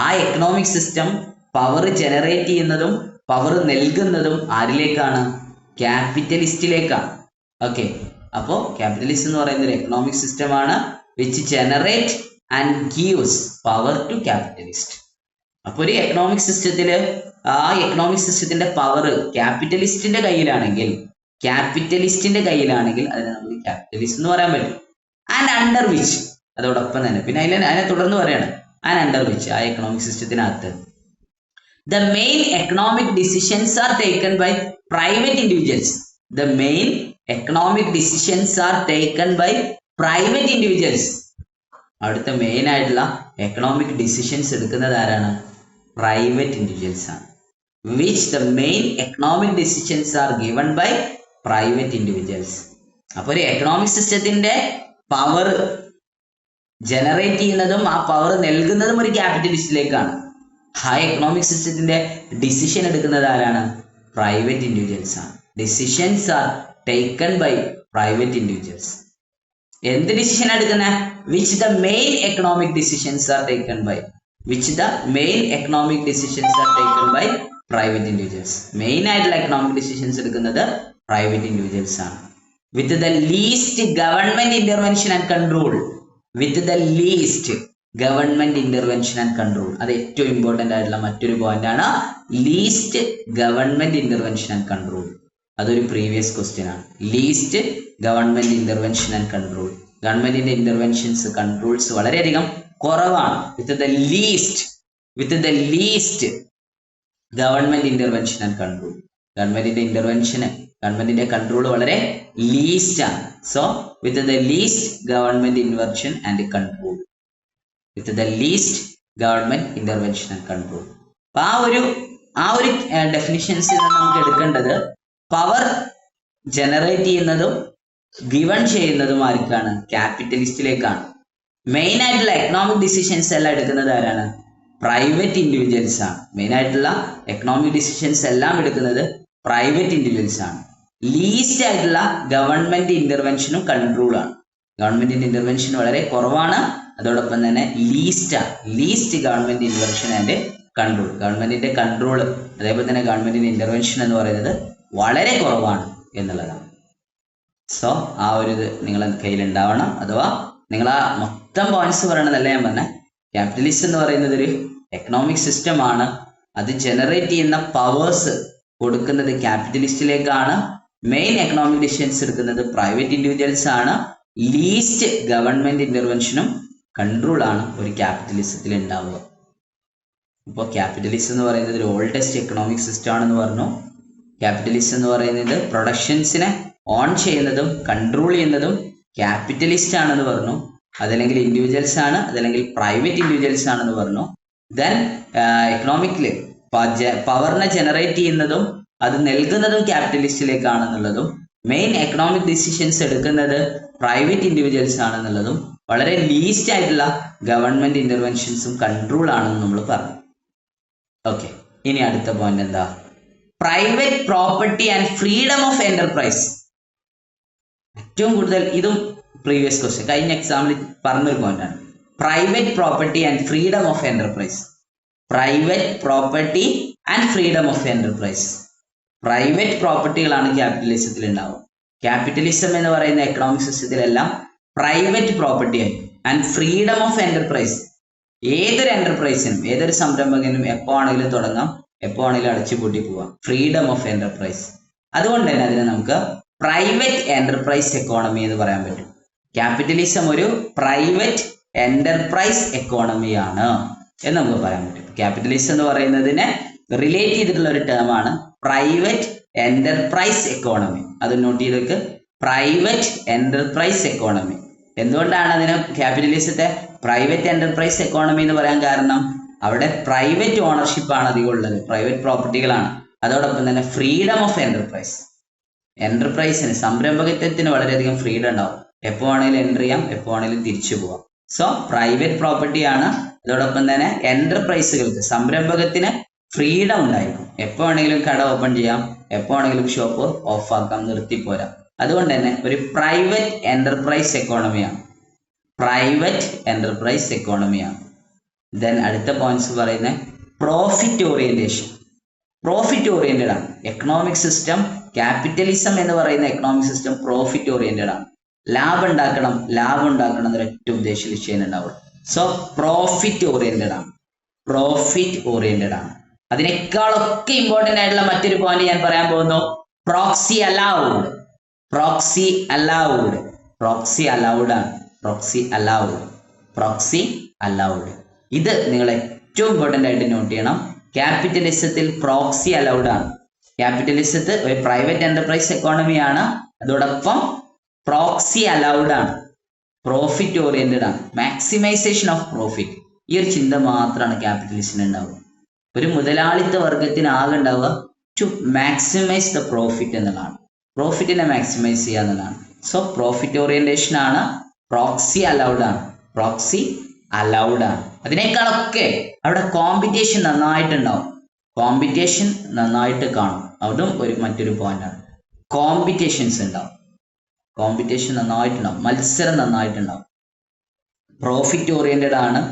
ആ എക്കണോമിക് സിസ്റ്റം പവർ ജനറേറ്റ് ചെയ്യുന്നതും പവർ നൽകുന്നതും ആരിലേക്കാണ്? ക്യാപിറ്റലിസ്റ്റിലേക്കാണ്. ഓക്കെ, അപ്പോ ക്യാപിറ്റലിസം എന്ന് പറയുന്ന ഒരു എക്കണോമിക് സിസ്റ്റമാണ് which generate and gives power to capitalist. അപ്പൊ ഒരു എക്കണോമിക് സിസ്റ്റത്തില് ആ എക്കണോമിക് സിസ്റ്റത്തിന്റെ പവർ ക്യാപിറ്റലിസ്റ്റിന്റെ കയ്യിലാണെങ്കിൽ അതിനെ നമുക്ക് ക്യാപിറ്റലിസ്റ്റ് എന്ന് പറയാൻ പറ്റും. ആൻഡ് അണ്ടർ വിച്ച്, അതോടൊപ്പം തന്നെ പിന്നെ അതിനെ തുടർന്ന് പറയാണ് ആൻഡ് അണ്ടർ വിച്ച്, ആ economic സിസ്റ്റത്തിനകത്ത് the main economic decisions are taken by private individuals. The main economic decisions are taken by private individuals. അവിടുത്തെ മെയിൻ ആയിട്ടുള്ള എക്കണോമിക് ഡിസിഷൻസ് എടുക്കുന്നത് ആരാണ്? പ്രൈവറ്റ് ഇൻഡിവിജ്വൽസ് ആണ്. Which the main economic decisions are given by private individuals. അപ്പൊ ഒരു economic സിസ്റ്റത്തിന്റെ power generate ചെയ്യുന്നതും ആ പവർ നൽകുന്നതും ഒരു ക്യാപിറ്റലിസ്റ്റിലേക്കാണ്. ആ എക്കണോമിക് സിസ്റ്റത്തിന്റെ ഡിസിഷൻ എടുക്കുന്നത് ആരാണ്? പ്രൈവറ്റ് ഇൻഡിവിജ്വൽസ് ആണ്. Decisions are taken by private individuals. എന്ത് ഡിസിഷൻ എടുക്കുന്നത്? Which the main economic decisions are taken by private individuals. Main ആയിട്ടുള്ള എക്കണോമിക് ഡിസിഷൻസ് എടുക്കുന്നത് പ്രൈവറ്റ് ഇൻഡിവിജ്വൽസ് ആണ്. With the least government intervention and control. Government intervention and control, അത് ഏറ്റവും important ആയിട്ടുള്ള മറ്റൊരു point ആണ്. Least government intervention and control, അതൊരു previous question ആണ്. Least government intervention and control, ഗവൺമെന്റിന്റെ ഇന്റർവെൻഷൻസ് കൺട്രോൾസ് വളരെയധികം കുറവാണ്. വിത്ത് the least government intervention and control, ഗവൺമെന്റിന്റെ കൺട്രോൾ വളരെ ലീസ്റ്റ് ആണ്. So with the least government intervention and control, അപ്പൊ ആ ഒരു ഡെഫിനിഷൻസിൽ നിന്ന് നമുക്ക് എടുക്കേണ്ടത് പവർ ജനറേറ്റ് ചെയ്യുന്നതും ഗിവൺ ചെയ്യുന്നതും ആർക്കാണ്? ക്യാപിറ്റലിസ്റ്റിലേക്കാണ്. മെയിൻ ആയിട്ടുള്ള എക്കണോമിക് ഡിസിഷൻസ് എല്ലാം എടുക്കുന്നത് ആരാണ്? പ്രൈവറ്റ് ഇൻഡിവിജ്വൽസ് ആണ്. മെയിൻ ആയിട്ടുള്ള എക്കണോമിക് ഡിസിഷൻസ് എല്ലാം എടുക്കുന്നത് പ്രൈവറ്റ് ഇൻഡിവിജ്വൽസ് ആണ്. ലീസ്റ്റ് ആയിട്ടുള്ള ഗവൺമെന്റ് ഇന്റർവെൻഷനും കൺട്രോളാണ്. ഗവൺമെന്റിന്റെ ഇന്റർവെൻഷൻ വളരെ കുറവാണ്. അതോടൊപ്പം തന്നെ least government intervention and control, ഗവൺമെന്റിന്റെ കൺട്രോൾ അതേപോലെ തന്നെ ഗവൺമെന്റിന്റെ ഇന്റർവെൻഷൻ എന്ന് പറയുന്നത് വളരെ കുറവാണ് എന്നുള്ളതാണ്. സോ ആ ഒരു ഇത് നിങ്ങളെ കയ്യിൽ ഉണ്ടാവണം. അഥവാ നിങ്ങൾ ആ മൊത്തം പോയിന്റ്സ് പറയണതല്ല ഞാൻ പറഞ്ഞ. ക്യാപിറ്റലിസം എന്ന് പറയുന്നത് ഒരു എക്കണോമിക് സിസ്റ്റം ആണ്. അത് ജനറേറ്റ് ചെയ്യുന്ന പവേഴ്സ് കൊടുക്കുന്നത് ക്യാപിറ്റലിസ്റ്റിലേക്കാണ്. മെയിൻ എക്കണോമിക് ഡിസിഷൻസ് എടുക്കുന്നത് പ്രൈവറ്റ് ഇൻഡിവിജ്വൽസ് ആണ്. ലീസ്റ്റ് ഗവൺമെന്റ് ഇന്റർവെൻഷനും കൺട്രോൾ ആണ് ഒരു ക്യാപിറ്റലിസത്തിൽ ഉണ്ടാവുക. ഇപ്പോൾ ക്യാപിറ്റലിസം എന്ന് പറയുന്നത് ഒരു ഓൾഡസ്റ്റ് എക്കണോമിക് സിസ്റ്റം ആണെന്ന് പറഞ്ഞു. ക്യാപിറ്റലിസം എന്ന് പറയുന്നത് പ്രൊഡക്ഷൻസിനെ ഓൺ ചെയ്യുന്നതും കൺട്രോൾ ചെയ്യുന്നതും ക്യാപിറ്റലിസ്റ്റ് ആണെന്ന് പറഞ്ഞു. അതല്ലെങ്കിൽ ഇൻഡിവിജ്വൽസ് ആണ്, അതല്ലെങ്കിൽ പ്രൈവറ്റ് ഇൻഡിവിജ്വൽസ് ആണെന്ന് പറഞ്ഞു. ദെൻ എക്കണോമിക്കില് പവറിനെ ജനറേറ്റ് ചെയ്യുന്നതും അത് നൽകുന്നതും ക്യാപിറ്റലിസ്റ്റിലേക്കാണെന്നുള്ളതും മെയിൻ എക്കണോമിക് ഡിസിഷൻസ് എടുക്കുന്നത് പ്രൈവറ്റ് ഇൻഡിവിജ്വൽസ് ആണെന്നുള്ളതും വളരെ ലീസ്റ്റ് ആയിട്ടുള്ള ഗവൺമെന്റ് ഇന്റർവെൻഷൻസും കൺട്രോൾ ആണെന്ന് നമ്മൾ പറഞ്ഞു. ഓക്കെ, ഇനി അടുത്ത പോയിന്റ് എന്താ? Private property and freedom of enterprise. ഏറ്റവും കൂടുതൽ ഇതും പ്രീവിയസ് ക്വസ്റ്റ്യൻ കഴിഞ്ഞ എക്സാമിൽ പറഞ്ഞൊരു പോയിന്റ് ആണ്. Private property and freedom of enterprise. Private പ്രോപ്പർട്ടികളാണ് ക്യാപിറ്റലിസത്തിൽ ഉണ്ടാവുക. ക്യാപിറ്റലിസം എന്ന് പറയുന്ന എക്കണോമിക് സിസ്റ്റത്തിലെല്ലാം പ്രൈവറ്റ് പ്രോപ്പർട്ടി ആയി. ആൻഡ് ഫ്രീഡം ഓഫ് എന്റർപ്രൈസ്, ഏതൊരു എന്റർപ്രൈസിനും ഏതൊരു സംരംഭകനും എപ്പോ ആണെങ്കിലും തുടങ്ങാം, എപ്പോ ആണെങ്കിലും അടച്ചുപൂട്ടി പോവാം. Freedom of enterprise. അതുകൊണ്ട് തന്നെ അതിനെ നമുക്ക് പ്രൈവറ്റ് എന്റർപ്രൈസ് എക്കോണമി എന്ന് പറയാൻ പറ്റും. ക്യാപിറ്റലിസം ഒരു പ്രൈവറ്റ് എന്റർപ്രൈസ് എക്കോണമിയാണ് എന്ന് നമുക്ക് പറയാൻ പറ്റും. ക്യാപിറ്റലിസം എന്ന് പറയുന്നതിനെ റിലേറ്റ് ചെയ്തിട്ടുള്ള ഒരു ടേം ആണ് പ്രൈവറ്റ് എന്റർപ്രൈസ് എക്കോണമി. അത് നോട്ട് ചെയ്തേക്ക്, പ്രൈവറ്റ് എന്റർപ്രൈസ് എക്കോണമി. എന്തുകൊണ്ടാണ് അതിന് ക്യാപിറ്റലിസത്തെ പ്രൈവറ്റ് എന്റർപ്രൈസ് എക്കോണമി എന്ന് പറയാൻ കാരണം? അവിടെ പ്രൈവറ്റ് ഓണർഷിപ്പ് ആണ് അധികം ഉള്ളത്, പ്രൈവറ്റ് പ്രോപ്പർട്ടികളാണ്. അതോടൊപ്പം തന്നെ ഫ്രീഡം ഓഫ് എന്റർപ്രൈസ്, എന്റർപ്രൈസിന് സംരംഭകത്വത്തിന് വളരെയധികം ഫ്രീഡം ഉണ്ടാവും. എപ്പോ ആണെങ്കിലും എൻ്റർ ചെയ്യാം, എപ്പോ ആണെങ്കിലും തിരിച്ചു പോവാം. സോ പ്രൈവറ്റ് പ്രോപ്പർട്ടി ആണ്. അതോടൊപ്പം തന്നെ എന്റർപ്രൈസുകൾക്ക്, സംരംഭകത്തിന് ഫ്രീഡം ഉണ്ടായിരിക്കും. എപ്പോ ആണെങ്കിലും കട ഓപ്പൺ ചെയ്യാം, എപ്പോ ആണെങ്കിലും ഷോപ്പ് ഓഫ് ആക്കാം, നിർത്തിപ്പോരാം. അതുകൊണ്ട് തന്നെ ഒരു പ്രൈവറ്റ് എന്റർപ്രൈസ് എക്കോണമിയാണ്. പ്രൈവറ്റ് എന്റർപ്രൈസ് എക്കോണമിയാണ്. ദെൻ അടുത്ത പോയിന്റ്സ് പറയുന്നത് പ്രോഫിറ്റ് ഓറിയന്റേഷൻ. പ്രോഫിറ്റ് ഓറിയന്റഡ് ആണ് എക്കണോമിക് സിസ്റ്റം. ക്യാപിറ്റലിസം എന്ന് പറയുന്ന എക്കണോമിക് സിസ്റ്റം പ്രോഫിറ്റ് ഓറിയന്റഡ് ആണ്. ലാഭം ഉണ്ടാക്കണം എന്നൊരൊറ്റ ഉദ്ദേശ ലക്ഷ്യം ഉണ്ടാവുള്ളൂ. സോ പ്രോഫിറ്റ് ഓറിയന്റഡ് ആണ്. പ്രോഫിറ്റ് ഓറിയന്റഡ് ആണ്. അതിനേക്കാളൊക്കെ ഇമ്പോർട്ടന്റ് ആയിട്ടുള്ള മറ്റൊരു പോയിന്റ് ഞാൻ പറയാൻ പോകുന്നു. Proxy allowed. Proxy allowed. Proxy allowed ആണ്. Proxy allowed. Proxy allowed. ഇത് നിങ്ങൾ ഏറ്റവും ഇമ്പോർട്ടന്റ് ആയിട്ട് നോട്ട് ചെയ്യണം. ക്യാപിറ്റലിസത്തിൽ പ്രോക്സി അലൗഡ് ആണ്. ക്യാപിറ്റലിസത്തിൽ ഒരു പ്രൈവറ്റ് എന്റർപ്രൈസ് എക്കോണമിയാണ്. അതോടൊപ്പം പ്രോക്സി അലൗഡ് ആണ്. പ്രോഫിറ്റ് ഓറിയന്റഡ് ആണ്. Maximisation of profit. ഈ ഒരു ചിന്ത മാത്രമാണ് ക്യാപിറ്റലിസ്റ്റിന് ഉണ്ടാവുക. ഒരു മുതലാളിത്ത വർഗത്തിന് ആകെ ഉണ്ടാവുക ടു മാക്സിമൈസ് ദ പ്രോഫിറ്റ് എന്നുള്ളതാണ്. പ്രോഫിറ്റിനെ മാക്സിമൈസ് ചെയ്യുക എന്നുള്ളതാണ്. സോ പ്രോഫിറ്റ് ഓറിയന്റേഷൻ ആണ്. പ്രോക്സി അലൗഡ് ആണ്. പ്രോക്സി അലൗഡ് ആണ്. അതിനേക്കാളൊക്കെ അവിടെ കോമ്പറ്റീഷൻ നന്നായിട്ടുണ്ടാവും. കോമ്പറ്റീഷൻ നന്നായിട്ട് കാണും. അതും മറ്റൊരു പോയിന്റാണ്. കോമ്പറ്റീഷൻസ് ഉണ്ടാവും. കോമ്പറ്റീഷൻ നന്നായിട്ടുണ്ടാവും. മത്സരം നന്നായിട്ടുണ്ടാവും. പ്രോഫിറ്റ് ഓറിയന്റഡ് ആണ്.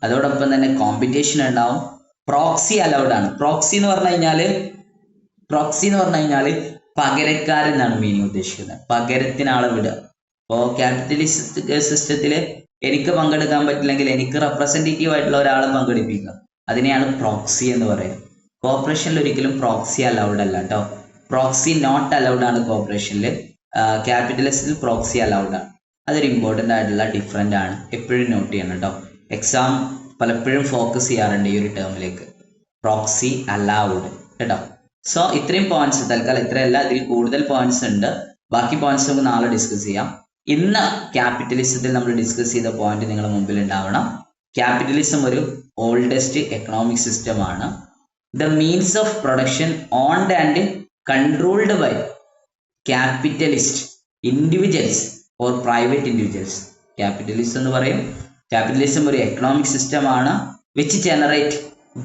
അതോടൊപ്പം തന്നെ കോമ്പറ്റീഷൻ ഉണ്ടാവും. പ്രോക്സി അലൗഡ് ആണ്. പ്രോക്സി എന്ന് പറഞ്ഞു കഴിഞ്ഞാൽ പകരക്കാരെന്നാണ് മീനിങ് ഉദ്ദേശിക്കുന്നത്. പകരത്തിന് ആളെ വിടുക. ഇപ്പോൾ ക്യാപിറ്റലിസ്റ്റ് സിസ്റ്റത്തില് എനിക്ക് പങ്കെടുക്കാൻ പറ്റില്ലെങ്കിൽ എനിക്ക് റെപ്രസെന്റേറ്റീവ് ആയിട്ടുള്ള ഒരാളെ പങ്കെടുപ്പിക്കുക. അതിനെയാണ് പ്രോക്സി എന്ന് പറയുന്നത്. കോർപ്പറേഷനിൽ ഒരിക്കലും പ്രോക്സി അലൗഡ് അല്ല കേട്ടോ. പ്രോക്സി നോട്ട് അലൗഡ് ആണ് കോർപ്പറേഷനിൽ. ക്യാപിറ്റലിസ്റ്റിൽ പ്രോക്സി അലൗഡ് ആണ്. അതൊരു ഇമ്പോർട്ടൻ്റ് ആയിട്ടുള്ള ഡിഫറൻ്റ് ആണ്. എപ്പോഴും നോട്ട് ചെയ്യണം കേട്ടോ. എക്സാം പലപ്പോഴും ഫോക്കസ് ചെയ്യാറുണ്ട് ഈ ഒരു ടേമിലേക്ക്. പ്രോക്സി അലൗഡ് കേട്ടോ. സോ ഇത്രയും പോയിന്റ്സ് തൽക്കാലം ഇത്രയല്ല, ഇതിൽ കൂടുതൽ പോയിന്റ്സ് ഉണ്ട്. ബാക്കി പോയിന്റ്സ് നമുക്ക് നാളെ ഡിസ്കസ് ചെയ്യാം. ഇന്ന് ക്യാപിറ്റലിസത്തിൽ നമ്മൾ ഡിസ്കസ് ചെയ്ത പോയിന്റ് നിങ്ങളുടെ മുമ്പിൽ ഉണ്ടാവണം. ക്യാപിറ്റലിസം ഒരു ഓൾഡസ്റ്റ് എക്കണോമിക് സിസ്റ്റം ആണ്. The means of production owned and controlled by capitalist individuals or private individuals. Capitalism എന്ന് പറയും. ക്യാപിറ്റലിസം ഒരു എക്കണോമിക് സിസ്റ്റം ആണ് which generate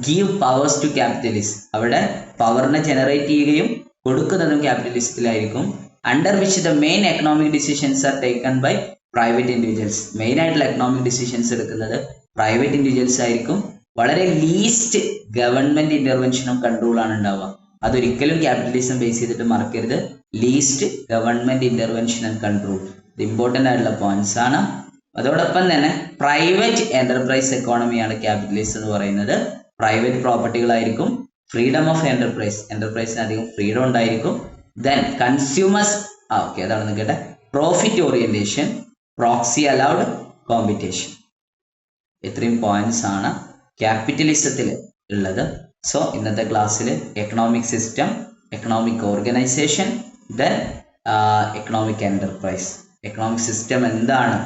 give powers to capitalist. അവിടെ പവറിനെ ജനറേറ്റ് ചെയ്യുകയും കൊടുക്കുന്നതും ക്യാപിറ്റലിസത്തിലായിരിക്കും. Under which the main economic decisions are taken by private individuals. Main ആയിട്ടുള്ള എക്കണോമിക് ഡിസിഷൻസ് എടുക്കുന്നത് പ്രൈവറ്റ് ഇൻഡിവിജ്വൽസ് ആയിരിക്കും. വളരെ ലീസ്റ്റ് ഗവൺമെന്റ് ഇന്റർവെൻഷനും കൺട്രോളാണ് ഉണ്ടാവുക. അതൊരിക്കലും ക്യാപിറ്റലിസം ബേസ് ചെയ്തിട്ട് മറക്കരുത്. Least government intervention and control. ഇത് ഇമ്പോർട്ടൻ്റ് ആയിട്ടുള്ള പോയിന്റ്സ് ആണ്. അതോടൊപ്പം തന്നെ പ്രൈവറ്റ് എന്റർപ്രൈസ് എക്കോണമിയാണ് ക്യാപിറ്റലിസം എന്ന് പറയുന്നത്. പ്രൈവറ്റ് പ്രോപ്പർട്ടികളായിരിക്കും. ഫ്രീഡം ഓഫ് എന്റർപ്രൈസിന് അധികം ഫ്രീഡം ഉണ്ടായിരിക്കും. ദെൻ കൺസ്യൂമേഴ്സ് അതാണ് നിൽക്കട്ടെ. Profit orientation, proxy allowed, competition. ഇത്രയും പോയിന്റ്സ് ആണ് ക്യാപിറ്റലിസത്തിൽ ഉള്ളത്. സോ ഇന്നത്തെ ക്ലാസ്സിൽ economic system, economic organisation, then economic enterprise. Economic system എന്താണ്,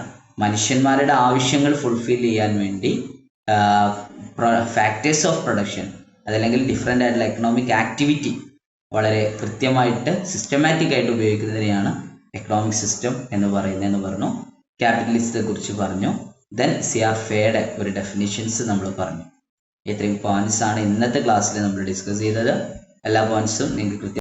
മനുഷ്യന്മാരുടെ ആവശ്യങ്ങൾ ഫുൾഫിൽ ചെയ്യാൻ വേണ്ടി ഫാക്ടേഴ്സ് ഓഫ് പ്രൊഡക്ഷൻ അതല്ലെങ്കിൽ ഡിഫറെൻ്റ് ആയിട്ടുള്ള എക്കണോമിക് ആക്ടിവിറ്റി വളരെ കൃത്യമായിട്ട് സിസ്റ്റമാറ്റിക് ആയിട്ട് ഉപയോഗിക്കുന്നതിനെയാണ് എക്കണോമിക് സിസ്റ്റം എന്ന് പറഞ്ഞു. ക്യാപിറ്റലിസത്തെ കുറിച്ച് പറഞ്ഞു. ദെൻ CR ഫേയുടെ ഒരു ഡെഫിനിഷൻസ് നമ്മൾ പറഞ്ഞു. ഇത്രയും പോയിന്റ്സ് ആണ് ഇന്നത്തെ ക്ലാസ്സിൽ നമ്മൾ ഡിസ്കസ് ചെയ്തത്. എല്ലാ പോയിന്റ്സും നിങ്ങൾക്ക്